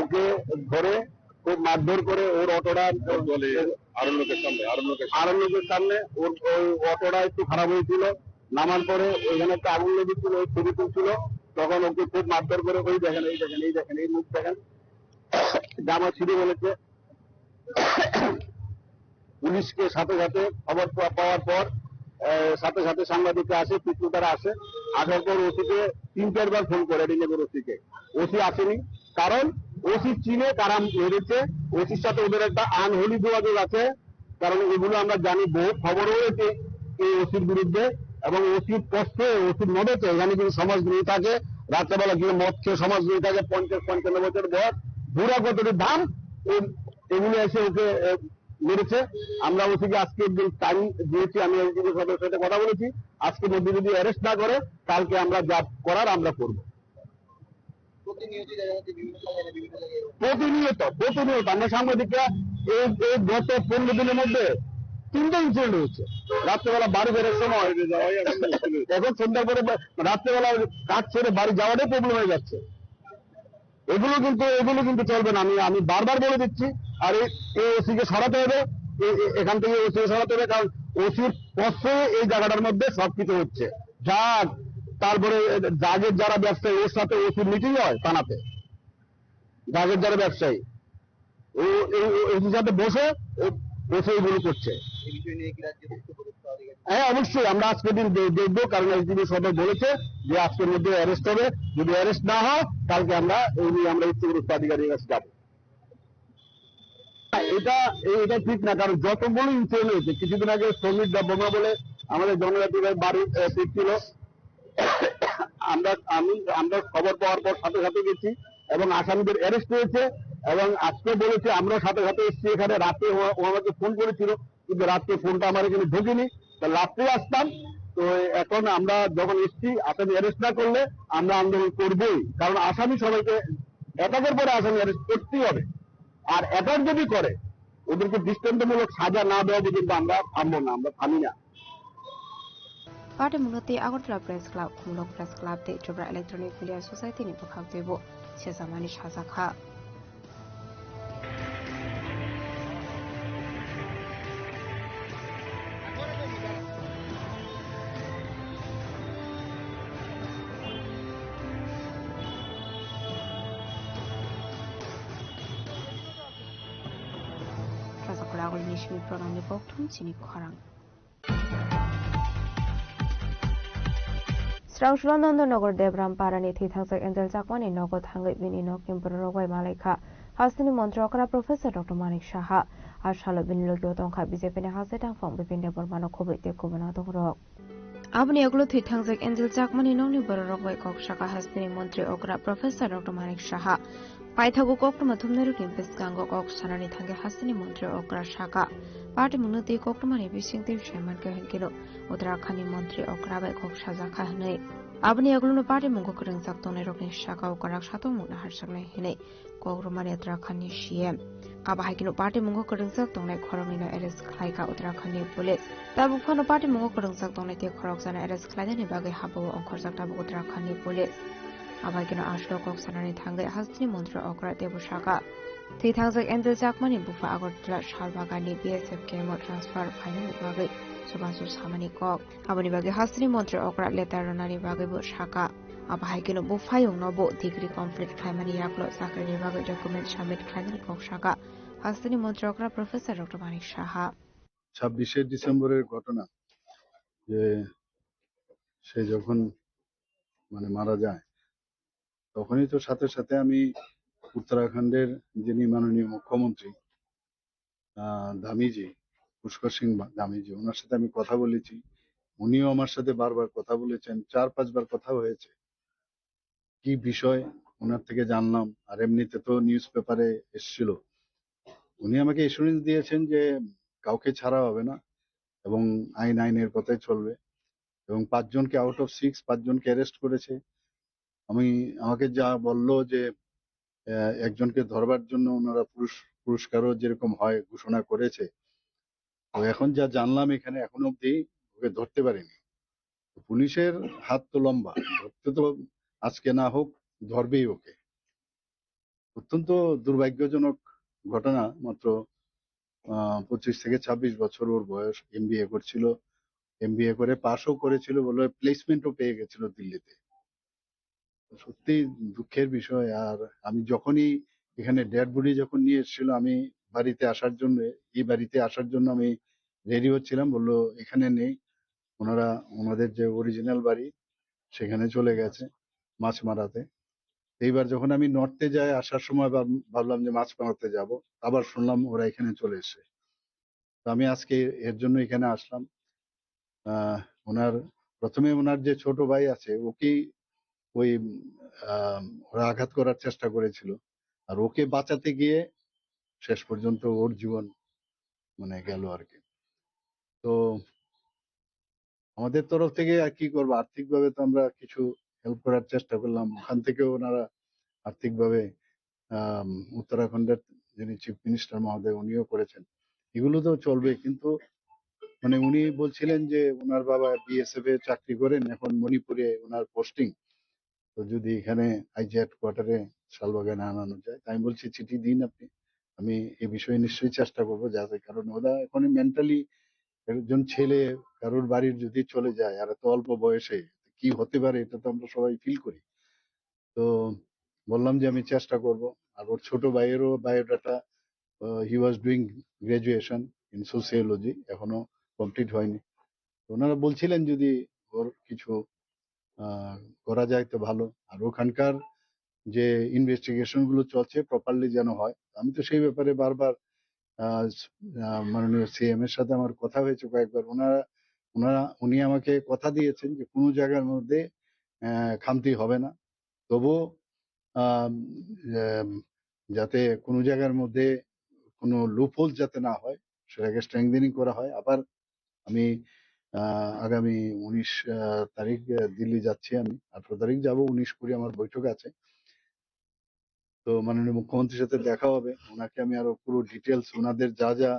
ওকে ধরে খুব মারধর করে ওর অটোটা বলে আরো লোকের সামনে ওর অটোটা একটু খারাপ হয়েছিল নামার পরে ওইখানে একটা আগুন লেগেছিল ওই ছবি তুলছিল তখন ওকে খুব মারধর করে ওই দেখেন এই মুখ দেখেন জামা ছিঁড়ে বলেছে পুলিশকে সাথে সাথে খবর পাওয়ার পর সাথে সাথে সাংবাদিকরা আসে পিছুতারা আসে আসার পর ওসিকে 3-4 বার ফোন করে ডিলেগর ওসিকে ওসি আসেনি কারণ ওসি চীনে কারা মেরেছে ওসির সাথে ওদের একটা আনহোলি যোগাযোগ আছে কারণ এগুলো আমরা জানি বহু খবরও হয়েছে এই ওসির বিরুদ্ধে এবং ওসির কষ্টে ওসির মদতে এখানে যদি সমাজদ্রোহী থাকে রাত্রেবেলা গিয়ে মদ খেয়ে সমাজদ্রোহী থাকে 50-55 বছর বয়স বুড়া কতটি দাম এগুলো এসে ওকে মেরেছে আমরা ওসিকে আজকে একদিন টাইম দিয়েছি আমি এসডিপি সদস্যের সাথে কথা বলেছি আজকের মধ্যে যদি অ্যারেস্ট না করে কালকে আমরা যা করার আমরা করব। প্রতিনিয়ত আমরা সাংবাদিকরা এই গত 15 দিনের মধ্যে 3টা ইনসিডেন্ট হচ্ছে। রাত্রেবেলা বাড়ি বেরোর সময় এখন সন্ধ্যার পরে রাত্রেবেলা কাজ ছেড়ে বাড়ি যাওয়াটাই প্রবলেম হয়ে যাচ্ছে। এগুলো কিন্তু চলবে না। আমি বারবার বলে দিচ্ছি। আর এই ওসিকে সরাতে হবে, এখান থেকে ওসিকে সরাতে হবে, কারণ ওসির পক্ষে এই জায়গাটার মধ্যে সবকিছু হচ্ছে। ড্রাগ, তারপরে ড্রাগের যারা ব্যবসায়ী ওর সাথে ওসির মিটিং হয় থানাতে, ড্রাগের যারা ব্যবসায়ী ওসির সাথে বসে ওসি এগুলো করছে। হ্যাঁ, অবশ্যই আমরা আজকের দিন দেখবো, কারণ এসডিপি সবাই বলেছে যে আজকের মধ্যে অ্যারেস্ট হবে। যদি অ্যারেস্ট না হয় কালকে আমরা এই নিয়ে আমরা উচ্চপদস্থ আধিকারিকের কাছে যাবো। এটা ঠিক না, কারণ যতগুলো ইনসিডেন্ট হয়েছে, কিছুদিন আগে শ্রমিক বোমা বলে আমাদের জনজাতি বাড়ি ছিল, আমরা খবর পাওয়ার পর সাথে সাথে গেছি এবং আসামিদের অ্যারেস্ট হয়েছে। এবং আজকে বলেছে আমরাও সাথে সাথে এসেছি এখানে। রাতে ও আমাকে ফোন করেছিল, কিন্তু রাত্রে ফোনটা আমার এখানে ঢোকেনি, রাত্রে আসতাম। তো এখন আমরা যখন এসেছি, আসামি অ্যারেস্ট না করলে আমরা আন্দোলন করবোই, কারণ আসামি সবাইকে অ্যাটাকের পরে আসামি অ্যারেস্ট করতেই হবে। আর অ্যাটাক যদি করে ওদেরকে দৃষ্টান্তমূলক সাজা না দেওয়া পর্যন্ত আমরা থামবো না, আমরা থামি না। Party Munati Agotla Press Club, Kumlok Press Club, the Jobra Electronic Media Society, Nipokak Debo, Chesamani Shazaka. Razakul Nishmi Program Nipoktum, Chini Korang. Nandonogor Debram Parani Thangsak Angel Jakwani Nogo Tangai Bini Nokim Burogway Malika, Housing Montrokra Professor Dr. Manik Shaha, Ashalo Bin Logotonka Bizepin Hasetang from Bipin de Bormano Kobe de Kubanato Rock. Abni Oglu Thangsak Angel Jakmani Noni Burogway Kok Shaka Hastini Montri Okra Professor Dr. Manik Shaha. Paithagu Kokmatumneru Kimpeskango Kok Sarani Tangi Hastini Montri Okra Shaka. Party Munuti Kokmani Bishing Shaman Kahankino, Uttarakhandi Montri Okra Kok Shazaka Hane. Abni Agluno Party Mungo Kuring Saktone Rokni Shaka Okarak Shato Muna Harsakne Hine, Kogrumani Uttarakhandi Shiem. Abahikino Party Mungo Kuring Saktone Koromino Eres Klaika Uttarakhandi Police. Tabukano Party Mungo Kuring Saktone Te Koroksana Eres Kladeni Bagi Habo on Korsak Tabu Uttarakhandi Police. Abahikino Ashlo Kok Sanani Tangai Hastini Montri Okra Debushaka. Thangsak Angel Jakmani Bufa Agotla Shalbagani BSF Kemo Transfer Final Bagi. Subasu Samani Kok, Abani Hastini Montri Okra Letter Bagi Bushaka, Abahikino Bufayung Nobo Degree Conflict Climate Yaklo Sakari Bagi Document Shamit Climate Kok Shaka, Hastini Montri Okra Professor Dr. Manik Shaha. 26 ডিসেম্বরের ঘটনা যে সে যখন মানে মারা যায় তখনই তো সাথে সাথে আমি উত্তরাখণ্ডের যিনি মাননীয় মুখ্যমন্ত্রী ধামিজি পুষ্কর সিং ধামিজি ওনার সাথে আমি কথা বলেছি। উনিও আমার সাথে বারবার কথা বলেছেন, 4-5 বার কথা হয়েছে। কি বিষয় ওনার থেকে জানলাম, আর এমনিতে তো নিউজ পেপারে এসেছিল। উনি আমাকে এসুরেন্স দিয়েছেন যে কাউকে ছাড়া হবে না এবং আইন আইনের কথাই চলবে এবং 5 জনকে আউট অফ 6 5 জনকে অ্যারেস্ট করেছে। আমাকে যা বললো যে একজনকে ধরবার জন্য ওনারা পুরস্কারও যেরকম হয় ঘোষণা করেছে। তো এখন যা জানলাম এখানে এখনো অব্দি ওকে ধরতে পারিনি। পুলিশের হাত তো লম্বা, ধরতে তো আজকে না হোক ধরবেই ওকে। অত্যন্ত দুর্ভাগ্যজনক ঘটনা। মাত্র 25 থেকে 26 বছর ওর বয়স, এমবিএ করছিল, এমবিএ করে পাশও করেছিল, বলে প্লেসমেন্টও পেয়ে গেছিল দিল্লিতে। সত্যি দুঃখের বিষয়। আর আমি যখনই এখানে ডেড বডি যখন নিয়ে এসেছিল, আমি এই বাড়িতে আসার জন্য আমি রেডি হচ্ছিলাম, বললো এখানে নেই, ওনাদের যে অরিজিনাল বাড়ি সেখানে চলে গেছে মাছ মারাতে। এইবার যখন আমি নর্থে যাই, আসার সময় ভাবলাম যে মাছ মারাতে যাব, আবার শুনলাম ওরা এখানে চলে এসে। তো আমি আজকে এর জন্য এখানে আসলাম। প্রথমে ওনার যে ছোট ভাই আছে ওকে ওরা আঘাত করার চেষ্টা করেছিল, আর ওকে বাঁচাতে গিয়ে শেষ পর্যন্ত ওর জীবন গেল আর কি। তো আমাদের তরফ থেকে আর কি করবো, আর্থিকভাবে তো আমরা কিছু হেল্প করার চেষ্টা করলাম। ওখান থেকেও ওনারা আর্থিকভাবে উত্তরাখণ্ডের যিনি চিফ মিনিস্টার মহোদয় উনিও করেছেন। এগুলো তো চলবে, কিন্তু মানে উনি বলছিলেন যে ওনার বাবা বিএসএফ এ চাকরি করেন, এখন মণিপুরে ওনার পোস্টিং, তো যদি এখানে আইজি হেডকোয়ার্টারে শালবাগানে আনানো যায়। তাই আমি বলছি চিঠি দিন আপনি, আমি এই বিষয়ে নিশ্চয়ই চেষ্টা করবো যাতে, কারণ ওরা এখন মেন্টালি একজন ছেলে কারোর বাড়ির যদি চলে যায় আর এত অল্প বয়সে কি হতে পারে এটা তো আমরা সবাই ফিল করি। তো বললাম যে আমি চেষ্টা করব। আর ওর ছোট ভাইয়েরও biodata, he was doing graduation in sociology, এখনো কমপ্লিট হয়নি। তো ওনারা বলছিলেন যদি ওর কিছু করা যায় তো ভালো। আর ওখানকার যে ইনভেস্টিগেশন গুলো চলছে প্রপারলি যেন হয়। আমি তো সেই ব্যাপারে বারবার মাননীয় সিএম এর সাথে আমার কথা হয়েছে কয়েকবার। উনি আমাকে কথা দিয়েছেন যে কোনো জায়গার মধ্যে খামতি হবে না, তবুও যাতে কোনো জায়গার মধ্যে কোনো লুপহোল যাতে না হয় সেটাকে স্ট্রেংথেনিং করা হয়। আবার আমি আগামী 19 তারিখ দিল্লি যাচ্ছি, আমি 18 তারিখ যাব, 19-20 আমার বৈঠক আছে। তো মাননীয় মুখ্যমন্ত্রীর সাথে দেখা হবে, ওনাকে আমি আরো পুরো ডিটেলস ওনাদের যা যা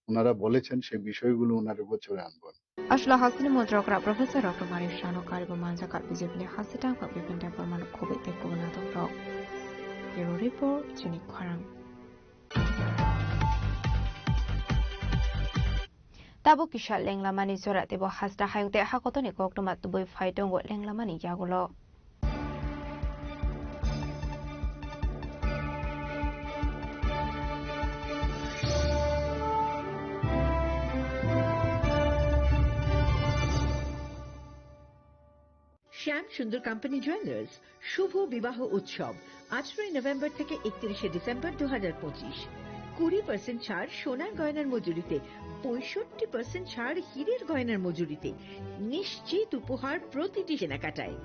ওনারা বলেছেন সেই বিষয়গুলো ওনার গোচরে আনবো। Ashla hasini mudrakra Professor Dr. Marif Shano Karibu Manjakat Bijibli Hasitang Pak Bipinda Permanu Kobe Tekuna Dok. Bureau Report Jini Kwarang. Tabo Kisha Lenglamani Zora Debo Hasta Hayute Hakotoni Koktomat Duboy Faitong Wat Lenglamani Yagulo. শ্যাম সুন্দর company jewellers শুভ বিবাহ উৎসব 18 November থেকে 31 December 2025। 20% ছাড় সোনার গয়নার মজুরিতে, 65% ছাড় হীরের গয়নার মজুরিতে, নিশ্চিত উপহার প্রতিটি কেনাকাটায়।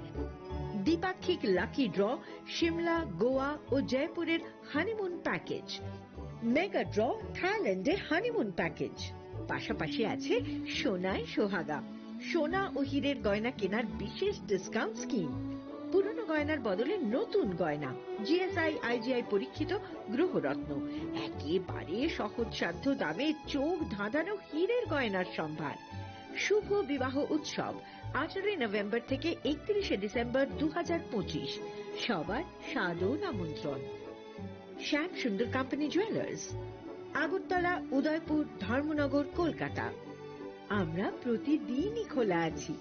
দ্বিপাক্ষিক লাকি ড্র, শিমলা, গোয়া ও জয়পুরের হানিমুন প্যাকেজ, মেগা ড্র থাইল্যান্ডে হানিমুন প্যাকেজ, পাশাপাশি আছে সোনায় সোহাগা, সোনা ও হীরের গয়না কেনার বিশেষ ডিসকাউন্ট স্কিম, পুরনো গয়নার বদলে নতুন গয়না, জিএসআই আইজিআই পরীক্ষিত গ্রহরত্ন, একেবারে সহজসাধ্য দামে চোখ ধাঁধানো হীরের গয়নার সম্ভার। শুভ বিবাহ উৎসব 18 নভেম্বর থেকে 31 ডিসেম্বর 2025। সবার সাদর আমন্ত্রণ। শ্যাম সুন্দর কোম্পানি জুয়েলার্স, আগরতলা, উদয়পুর, ধর্মনগর, কলকাতা। আমরা প্রতিদিনই খোলা আছি।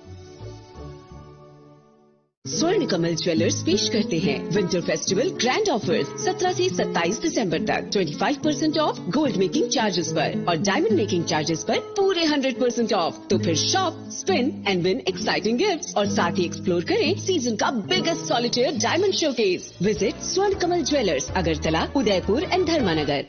स्वर्ण कमल ज्वेलर्स पेश करते हैं विंटर फेस्टिवल ग्रैंड ऑफर्स 17 से 27 दिसंबर तक 25% ऑफ गोल्ड मेकिंग चार्जेस पर और डायमंड मेकिंग चार्जेस पर पूरे 100% ऑफ। तो फिर shop, spin and win exciting gifts और साथ ही एक्सप्लोर करें सीजन का biggest solitaire diamond showcase. Visit स्वर्ण कमल ज्वेलर्स, अगरतला, उदयपुर एंड धर्मानगर।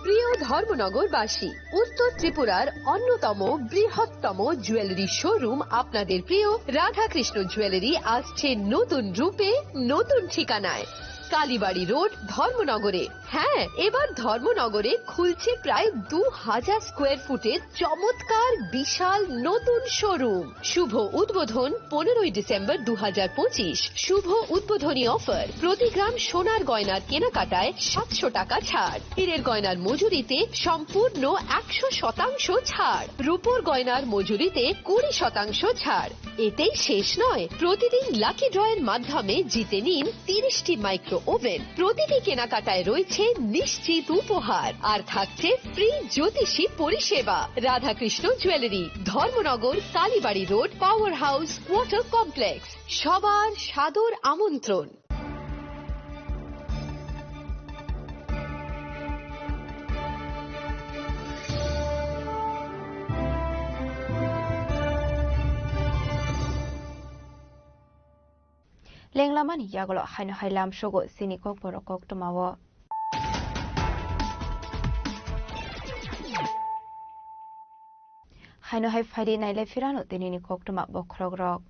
প্রিয় ধর্মনগরবাসী, উত্তর ত্রিপুরার অন্যতম বৃহত্তম জুয়েলারি শোরুম আপনাদের প্রিয় রাধাকৃষ্ণ জুয়েলারি আসছে নতুন রূপে, নতুন ঠিকানায়, কালীবাড়ি রোড, ধর্মনগরে। হ্যাঁ, এবার ধর্মনগরে খুলছে প্রায় 2000 স্কোয়ার ফুটের চমৎকার বিশাল নতুন শোরুম। শুভ উদ্বোধন 15 ডিসেম্বর 2025। শুভ উদ্বোধনী অফার, প্রতি গ্রাম সোনার গয়নার কেনাকাটায় 700 টাকা ছাড়, হীরের গয়নার মজুরিতে সম্পূর্ণ 100% ছাড়, রূপোর গয়নার মজুরিতে 20% ছাড়। এতেই শেষ নয়, প্রতিদিন লাকি ড্রয়ের মাধ্যমে জিতে নিন 30টি মাইক্রো ওভেন। প্রতিটি কেনাকাটায় রয়েছে নিশ্চিত উপহার আর থাকছে ফ্রি জ্যোতিষী পরিষেবা। Radhakrishna jewellery, Dharmanagar, Kalibari road, power house, water complex. সবার সাদর আমন্ত্রণ। Lenglamani Yagolo Haino Hailam Shogo Sini Kokboro Koktomawo. Haino Hai Fadi Naile Firano Tinini Koktoma Bokrogrok.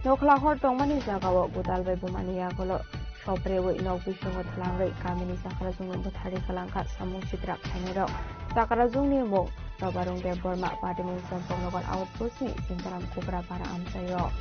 Nokla Hortong Mani Jagawo Budalbe Bumani Yagolo Sobrewoi Nog Bisungo Tlangrai Kamini Sakarajung Butari Kalangka Samung Sidrak Hainero Sakarajung Nimo Rabarung de Burma Padimung Sampong Nogal Outpost ni Sintaram Kubra para Amsayo.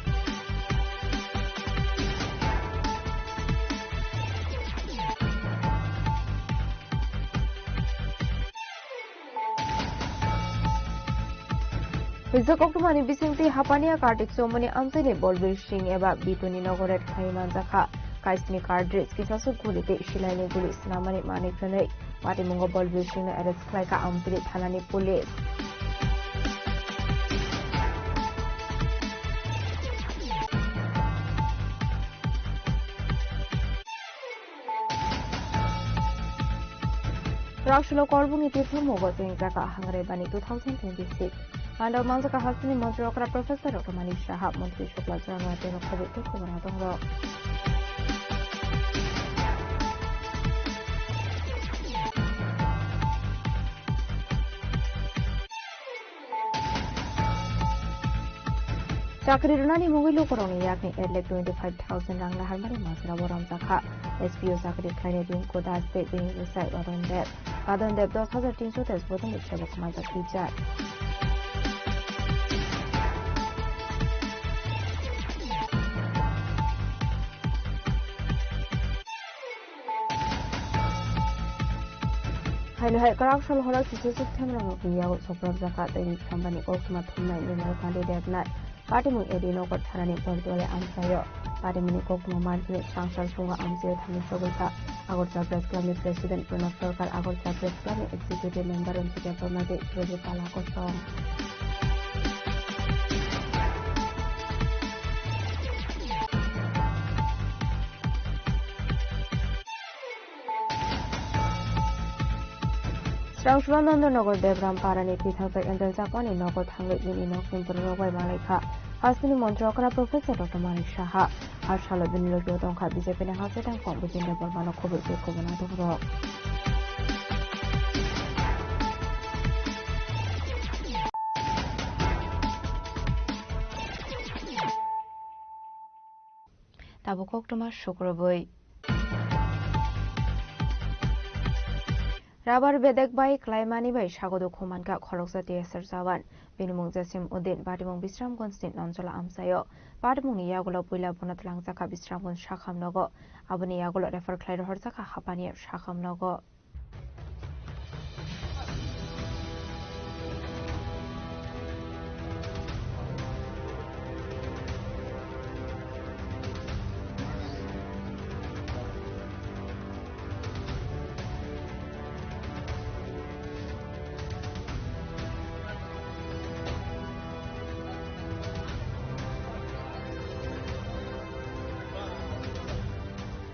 Rizak Oktumani Bisingti Hapania Kartik Somani Amsani Bolbir Singh Eba Bituni Nogoret Kaimanzaka Kaismi Kardris Kisasu Gulite Shilani Gulis Namani Manik Ranai Mati Mungo Bolbir Singh Arrest Klaika Amtiri Thalani Police. Rakshalo Korbungi Tifu Mogo Singzaka Hangare Bani 2026 Mandal Manzaka Hasini Montri Okra Professor Dr. Manish Shah Montri Shukla Janga Teno Kobe Tukubana Dongro. Chakri Runani Mugilu Koroni Yakni Edlek 25,000 Rang Laharmari Masra Boram Zaka SPO Chakri Kleine Bin Koda State Bin Usai Wadon Deb Wadon Deb 10,300 Tes Bodon Shebok Mazak Hijat. Hai Karak Shal Horak Sisuk Temran Yago Soprab Zakat Deni Company Okuma Thumna Nimal Kandi Devnat Patimung Edino Got Tharani Bordole Amsayo Patimuni Kokuma Market Changsal Sunga Amsayo Thani Shogulta Agorcha Press Club President Pranab Sarkar Agorcha Press Club Executive Member and Secretary Roger Palakosong. Strangshwananda Nogor Devram Parani Pithapak and the Japani Nogor Tanglit Yinok Simpurogai Malika Hasini Montrokara Professor Dr. Manish Shah Harshala Binilo Donka BJP Haset and Kom within the Borbano Kobe Kovana. Tabukok Thomas Shukroboy Rabar Bedek by Klaimani by Shagodo Komanka Koroksa Tiesar Zawan, Binumung Jasim Udin, Badimung Bisram Gonstin Nonzola Amsayo, Badimung Yagola Pula Bonatlang Zaka Bisram Gon Shakam Nogo, Abuni Yagola refer Clyde Horzaka Hapani Shakam Nogo.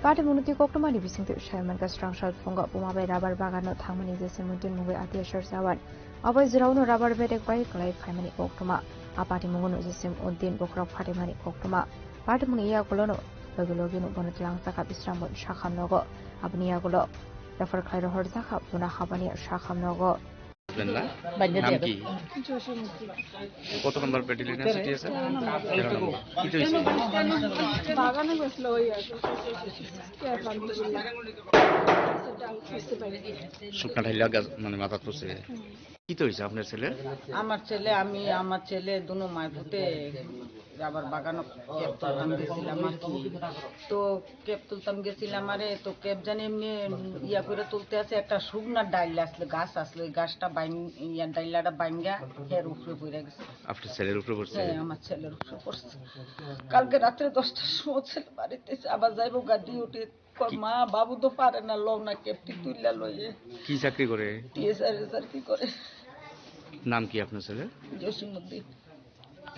Party Munuti Koktomani Bising Sherman Gastrangshal Funga Puma Rabar Bagano Tamani Zesemutin Mugi Atia Shersawan. Avoid Zerano Rabar Bedek by Clay Family Koktoma. A party Mungo Zesim Udin Bokra Party Mani Koktoma. Party Munia Colono, Bagologino Bonatlang Zaka Bisrambo Shakam Nogo. Abnia Golo. Refer Clyde Horzaka Puna Habani Shakam Nogo. নাম কি কত নম্বর ব্যাটালিয়নে ছুটি আছে কি হইছে বাগানে বসলো ওই আছে শুকনা ঢাইলা গাছ মানে মাথা পড়ছে কি তো হইছে আপনার ছেলে আমার ছেলে দুনো মাই পুতে রাবার বাগানো কেপ তুলতাম গেছিলাম আর কি তো কেপ তুলতাম গেছিলাম আরে তো কেপ জানি এমনি ইয়া করে তুলতে আছে একটা শুকনা ডাইল আসলে গাছ আসলে ওই গাছটা ইয়া ডাইলাটা বাইঙ্গা এর উপরে পড়ে গেছে আপনার ছেলের উপরে পড়ছে হ্যাঁ আমার ছেলের উপরে পড়ছে কালকে রাতে 10টার সময় ছেলে বাড়িতে আবার যাইবো গাড়ি উঠে মা বাবু তো পারে না লও না কেপটি তুইলা লইয়ে কি চাকরি করে টিএসআর কি করে নাম কি আপনার ছেলে জসিমউদ্দিন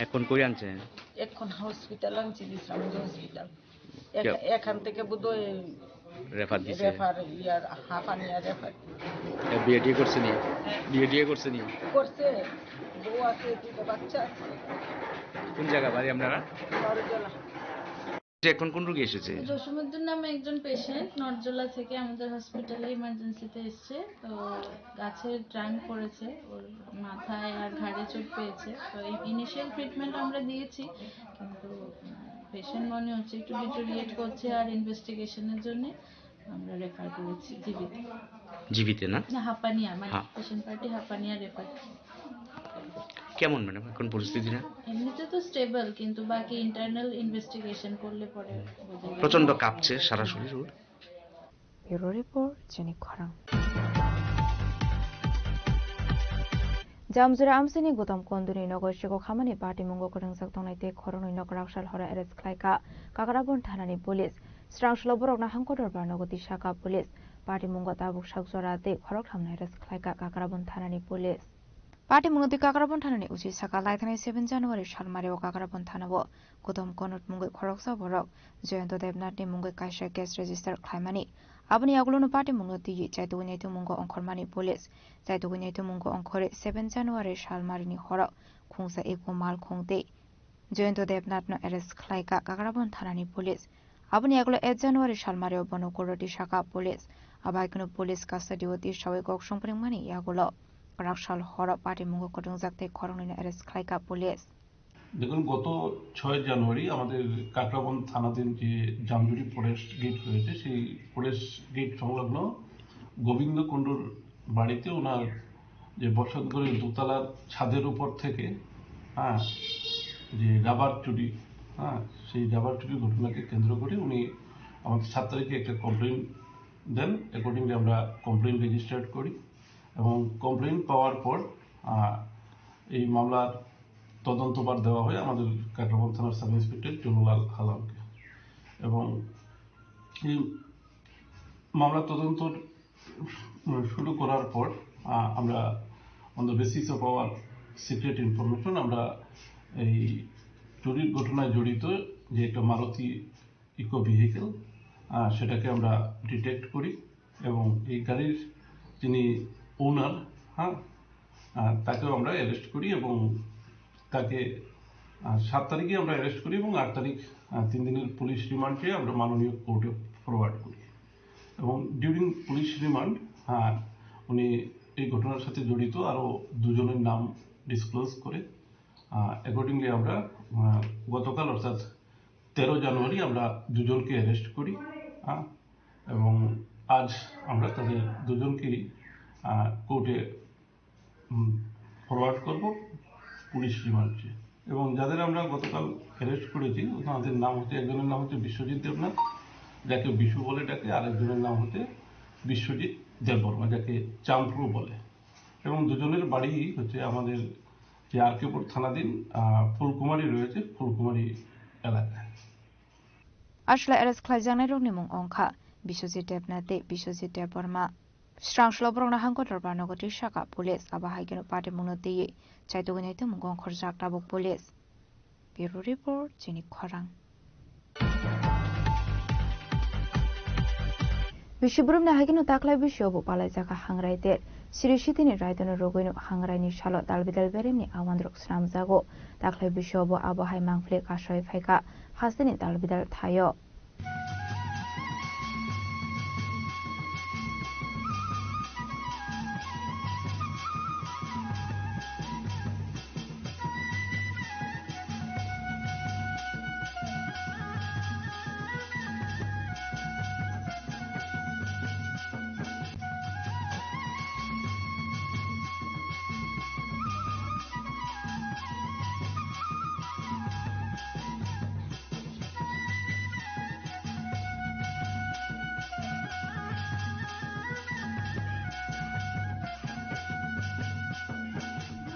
এখন কই আনছেন এখন হসপিটাল আনছি বিশ্রামগঞ্জ হসপিটাল এখান থেকে বোধহয় রেফার দিছে রেফার ইয়ার হাফানিয়া রেফার বিয়ে করছে নি বিয়ে করছে নি করছে বউ আছে দুটো বাচ্চা আছে কোন জায়গা বাড়ি আপনারা নরজলা এখন কোন রোগী এসেছে জসিমউদ্দিন নামে একজন পেশেন্ট নরজলা থেকে আমাদের হসপিটালে ইমার্জেন্সিতে এসেছে তো গাছের ট্রাঙ্ক পড়েছে ওর মাথায় আর ঘাড়ে চোট পেয়েছে তো ইনিশিয়াল ট্রিটমেন্ট আমরা দিয়েছি কিন্তু পেশেন্ট মনে হচ্ছে একটু ডিটোরিয়েট করছে, আর ইনভেস্টিগেশনের জন্য আমরা রেফার করেছি জিবিতে। জীবিতে না? না, হাঁপানিয়া, মানে পেশেন্ট পার্টি হাঁপানিয়া রেফার। কেমন ম্যাডাম এখন পরিস্থিতিটা? এমনিতে তো স্টেবল, কিন্তু বাকি ইন্টারনাল ইনভেস্টিগেশন করলে পরে বোঝা যাবে। প্রচন্ড কাঁপছে সারা শরীর ওর। Bureau report Jeni Khorang. জামজুরা আমসিনি গুদাম কন্দুনি নগর শিগো খামানি পার্টি মুঙ্গো করেंसाक तंनायते खरनoi नगर राखसाल हरा एरेस्ट खालायका काकराबन थानानि पुलिस स्रांसलो बरकना हांखदर बारनगति शाखा पुलिस पार्टी मुंगो ताबुक साकजराते खरक थामनाय एरेस्ट खालायका काकराबन थानानि पुलिस पार्टी मुंगति काकराबन थानानि उचि शाखा लायथानाय 7 জানুয়ারি सालमारियाव काकराबन थानाबो गुदाम कनट मुंगै खरकसा बरक जयন্ত देबनाथनि मुंगै कायसा केस रेजिस्टार खालायमानि aboni aglono party mungo ti chaitugni tu mungo onkhormani police chaitugni tu mungo onkhore 7 January salmarini hora khungsa eko mal khongte Jayanta Debnath no arrest khlaika Kakarabon thanani police aboni aglo 8 January salmario bonokoroti shaka police abaikono police custody oti shawai gok songpringmani yagulo rakshal hora party mungo kodongjakte khorongni arrest khlaika police দেখুন গত 6 জানুয়ারি আমাদের কাকরাবন থানাধীন যে Jamjuri forest gate রয়েছে সেই forest gate সংলগ্ন গোবিন্দ কুণ্ডুর বাড়িতে ওনার যে বসতঘরের দোতলার ছাদের উপর থেকে যে রাবার চুরি সেই রাবার চুরির ঘটনাকে কেন্দ্র করে উনি আমাদের 7 তারিখে একটা কমপ্লেন দেন। অ্যাকর্ডিংলি আমরা কমপ্লেন রেজিস্টার্ড করি এবং কমপ্লেন পাওয়ার পর এই মামলার তদন্তভার দেওয়া হয় আমাদের কাকরাবন থানার সাব ইন্সপেক্টর জুনুলাল হালামকে এবং এই মামলা তদন্ত শুরু করার পর আমরা on the basis of our secret information আমরা এই চুরির ঘটনায় জড়িত যে একটা মারুতি ইকো ভেহিকেল সেটাকে আমরা ডিটেক্ট করি এবং এই গাড়ির যিনি ওনার তাকেও আমরা অ্যারেস্ট করি এবং তাকে 7 তারিখে আমরা অ্যারেস্ট করি এবং 8 তারিখ 3 দিনের পুলিশ রিমান্ডে আমরা মাননীয় কোর্টে ফরওয়ার্ড করি এবং ডিউরিং পুলিশ রিমান্ড উনি এই ঘটনার সাথে জড়িত আরও দুজনের নাম ডিসক্লোজ করে অ্যাকর্ডিংলি আমরা গতকাল অর্থাৎ 13 জানুয়ারি আমরা দুজনকে অ্যারেস্ট করি এবং আজ আমরা তাদের দুজনকেই কোর্টে ফরওয়ার্ড করব পুলিশ রিমান্ডে এবং যাদের আমরা গতকাল অ্যারেস্ট করেছি তাদের নাম হচ্ছে একজনের নাম হচ্ছে বিশ্বজিৎ দেবনাথ যাকে বিশু বলে ডাকে, আরেকজনের নাম হচ্ছে বিশ্বজিৎ দেববর্মা যাকে চাম্প্রু বলে এবং দুজনের বাড়ি হচ্ছে আমাদের যে আরকেপুর থানাধীন ফুলকুমারী রয়েছে ফুলকুমারী এলাকায়। আসলে এরেস্ট খালাইজানাই রংনি মুং অংখা Biswajit Debnath Biswajit Debbarma Strangshlo brongna hangkotor barnogoti shaka police abahaigeno party munoti chaitugni tu mungong khorjak tabuk police. Bureau report Jini Khorang. Bishubrum na hagino taklai bishobu palai jaka hangraite Sirishitini raidano rogoino hangraini shalo dalbidal beremni awandrok snamjago taklai bishobu abahai mangfle kashoi phaika hasini dalbidal thayo.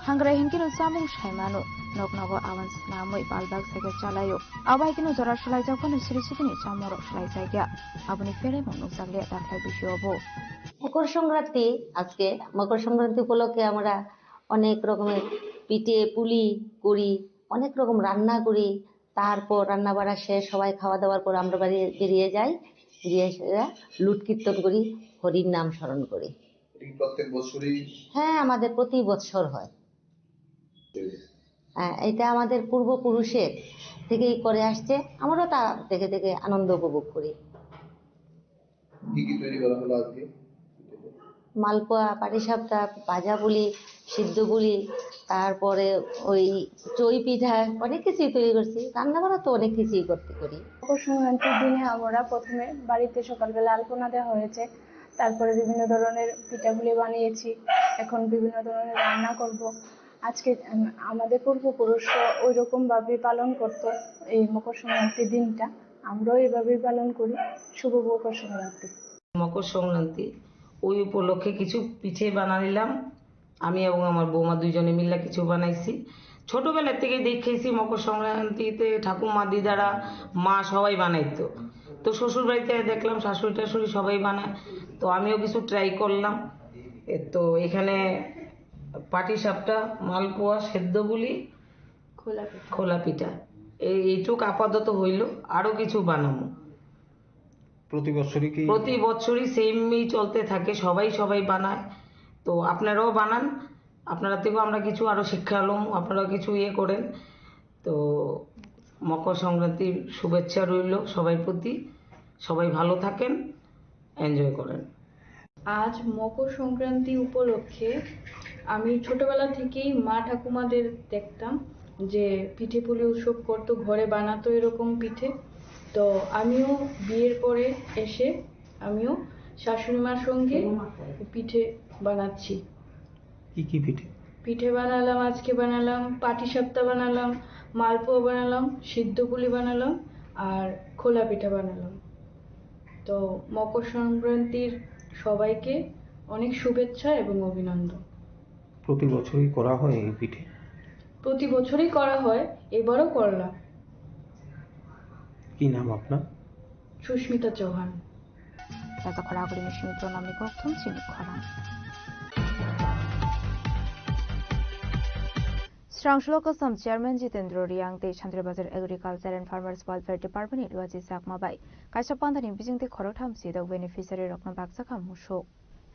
Hangrai hinkino samung shaimano noknago awan snamoi balbag sege chalayo abai kino jora shlai jakone sirishitini chamoro shlai jagya abuni fere monu sagle taklai bishobo Makar Sankranti আজকে মকর সংক্রান্তি উপলক্ষে আমরা অনেক রকমের পিঠে পুলি করি অনেক রকম রান্না করি তারপর রান্না বাড়া শেষ সবাই খাওয়া দাওয়ার পর আমরা বেরিয়ে যাই গিয়ে লুট কীর্তন করি হরির নাম স্মরণ করি প্রত্যেক বছরই হ্যাঁ আমাদের প্রতি বছর হয় এটা আমাদের পূর্বপুরুষের থেকেই করে আসছে আমরাও তা দেখে দেখে আনন্দ উপভোগ করি কি কি তৈরি করা হলো আজকে মালপোয়া, পাটিসাপটা, ভাজা পুলি, সিদ্ধ পুলি, তারপরে ওই চই পিঠা, অনেক কিছুই তৈরি করছি। রান্না বান্না তো অনেক কিছুই করি। মকর সংক্রান্তির দিনে আমরা প্রথমে বাড়িতে সকালবেলা আলপনা দেওয়া হয়েছে, তারপরে বিভিন্ন ধরনের পিঠাগুলি বানিয়েছি, এখন বিভিন্ন ধরনের রান্না করব। আজকে আমাদের পূর্বপুরুষরা ওই রকম ভাবে পালন করতো এই মকর সংক্রান্তির দিনটা, আমরাও এইভাবেই পালন করি। শুভ মকর সংক্রান্তি। মকর সংক্রান্তি ওই উপলক্ষে কিছু পিঠে বানাইলাম, আমি এবং আমার বৌমা দুইজনে মিলে কিছু বানাইছি। ছোটবেলা থেকে দেখেছি মকর সংক্রান্তিতে ঠাকুমা, দিদারা, মা সবাই বানাইতো। তো শ্বশুর বাড়িতে দেখলাম শাশুড়ি টাশুড়ি সবাই বানায়, তো আমিও কিছু ট্রাই করলাম। তো এখানে পাটিসাপটা, মালপোয়া, সেদ্ধ পুলি, খোলা পিঠা এইটুক আপাতত হইল, আরো কিছু বানাবো। প্রতি বছরই সেমই চলতে থাকে, সবাই বানায়। তো আপনারাও বানান, আপনারা থেকেও আমরা কিছু আরো শিক্ষা লম, আপনারাও কিছু করেন। তো মকর সংক্রান্তির শুভেচ্ছা রইল সবাই প্রতি, সবাই ভালো থাকেন, এনজয় করেন। আজ মকর সংক্রান্তি উপলক্ষে আমি ছোটবেলা থেকেই মা ঠাকুমাদের দেখতাম যে পিঠে পুলি উৎসব করতো, ঘরে বানাতো এরকম পিঠে। তো আমিও বিয়ের পরে এসে আমিও শাশুড়ি মার সঙ্গে পিঠে বানাচ্ছি। কি পিঠে? পিঠে বানালাম, আজকে বানালাম পাটিসাপটা বানালাম, মালপোয়া বানালাম, সিদ্ধ পুলি বানালাম আর খোলা পিঠা বানালাম। তো মকর সংক্রান্তির সবাইকে অনেক শুভেচ্ছা এবং অভিনন্দন। প্রতি বছরই করা হয় এই পিঠে? প্রতি বছরই করা হয়, এবারও করলাম। কি নাম আপনার? Susmita Chauhan. Data Koraguri Mishmitro Namiko Tumsini Koran. Strangshloka Sam Chairman Jitendra Riang de Chandrabazar Agriculture and Farmers Welfare Department Luaji Sakmabai. Kaisapanda in Bijing the Korotam Sid of Beneficiary Rokna Baksaka Musho.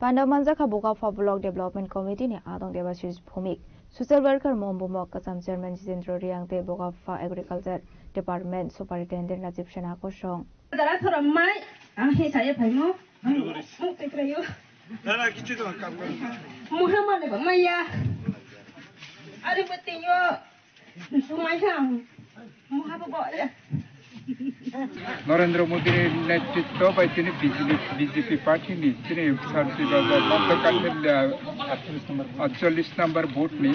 Pandamanzaka Boga for Block Development Committee ni Adong Devashis Phumik. Social worker Mombumok Sam Chairman Jitendra Riang de Boga for Agriculture Department Superintendent Najib Shanako Shong. Narendra মোদীর নেতৃত্বায় তিনি BJP party নি তিনি 48 নম্বর vote নি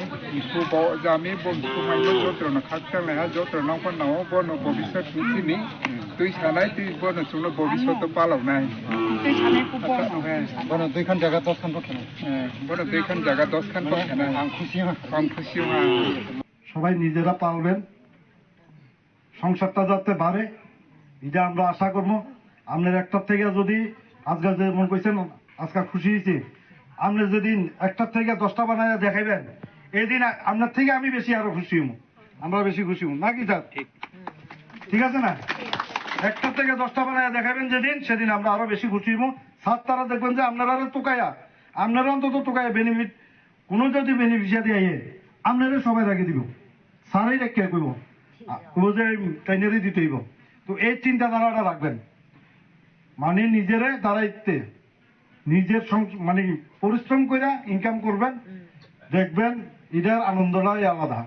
জামি বংশুমাইল যন্ত্রণা খাকতাংনায়া যন্ত্রণা নাও বন ভবিষ্যৎ তিনি তুই সানাই তুই বন চুনো ভবিষ্যৎ পালাवनाय বন দুইখান জায়গা 10 খান পক্ষে বন দুইখান জায়গা 10 খান পক্ষে না আম খুশি সবাই নিজেরা পালবেন, সংসারটা যাতে বাড়ে এটা আমরা আশা করবো। আপনার একটার থেকে যদি আজকে যেমন কইছেন আজকে খুশি হয়েছি, আপনি যেদিন একটার থেকে 10টা বানায় দেখাইবেন এই দিন আপনার থেকে আমি বেশি আরো খুশি হবো, আমরা বেশি খুশি হবো নাকি স্যার? ঠিক আছে না? একটার থেকে 10টা বানায় দেখাবেন যেদিন, সেদিন আমরা আরো বেশি খুশি হবো। স্যার তারা দেখবেন যে আপনারা তোকায়া, আপনারা অন্তত তোকায়া বেনিফিট কোনো যদি বেনিফিশিয়ারি আইয়ে আপনারা সবাই রাখি দিব, স্যারই রেখে কইব যে টাইনারি দিতে হইব। তো এই চিন্তাধারাটা রাখবেন, মানে নিজেরা দাঁড়াইতে নিজের মানে পরিশ্রম করে ইনকাম করবেন, দেখবেন এটার আনন্দটাই আলাদা।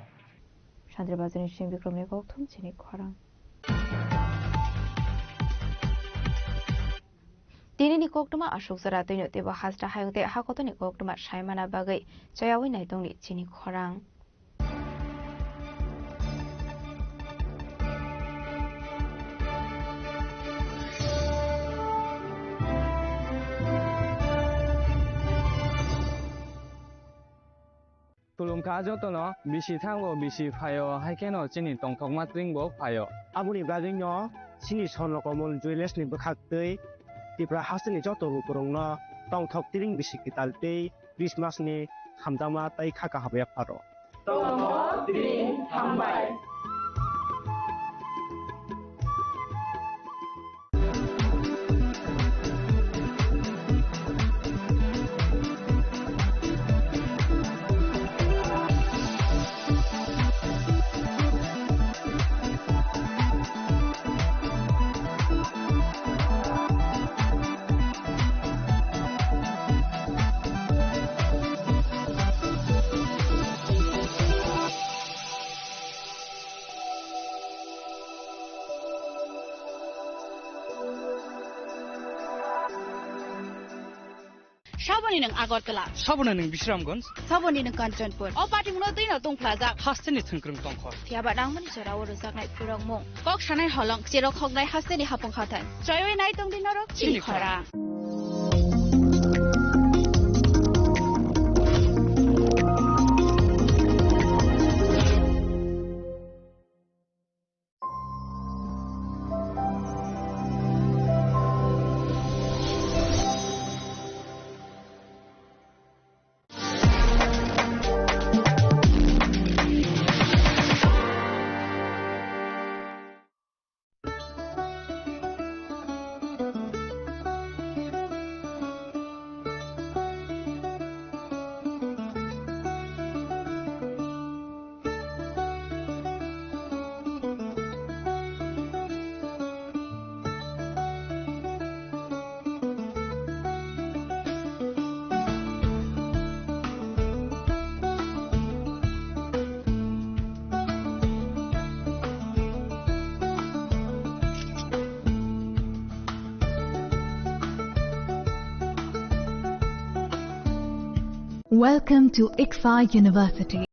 শান্তিবাজারের সিং বিক্রমে গৌতম চিনি খরাং Dinini koktuma ashok zara toino teba hasta hayongte hakotoni koktuma shaimana bagai chayawi naitongni chini khorang. Tulungka jotono bisi thango bisi phayo haikeno chini tongthokma tringbo phayo. Abuni bajingno chini sonlo komol jewelers ni bkhaktei Tipra hasni joto rukurungno tongthok tiring bisi kitaltei Christmas ni hamdama tai khaka habe pharo. Tongthok tiring hambai. Saboni ng Agartala. Sabona ning Bishramganj. Saboni ng Kanchanpur. O party mo din na tong plaza. Hasteni thungkrung tongkhor. Tiaba nang man sura woro saknai purong mo. Kok sanai holong siro khognai hasteni hapong khatan. Chayoi nai tong dinaro chini khara. Welcome to ICFA University.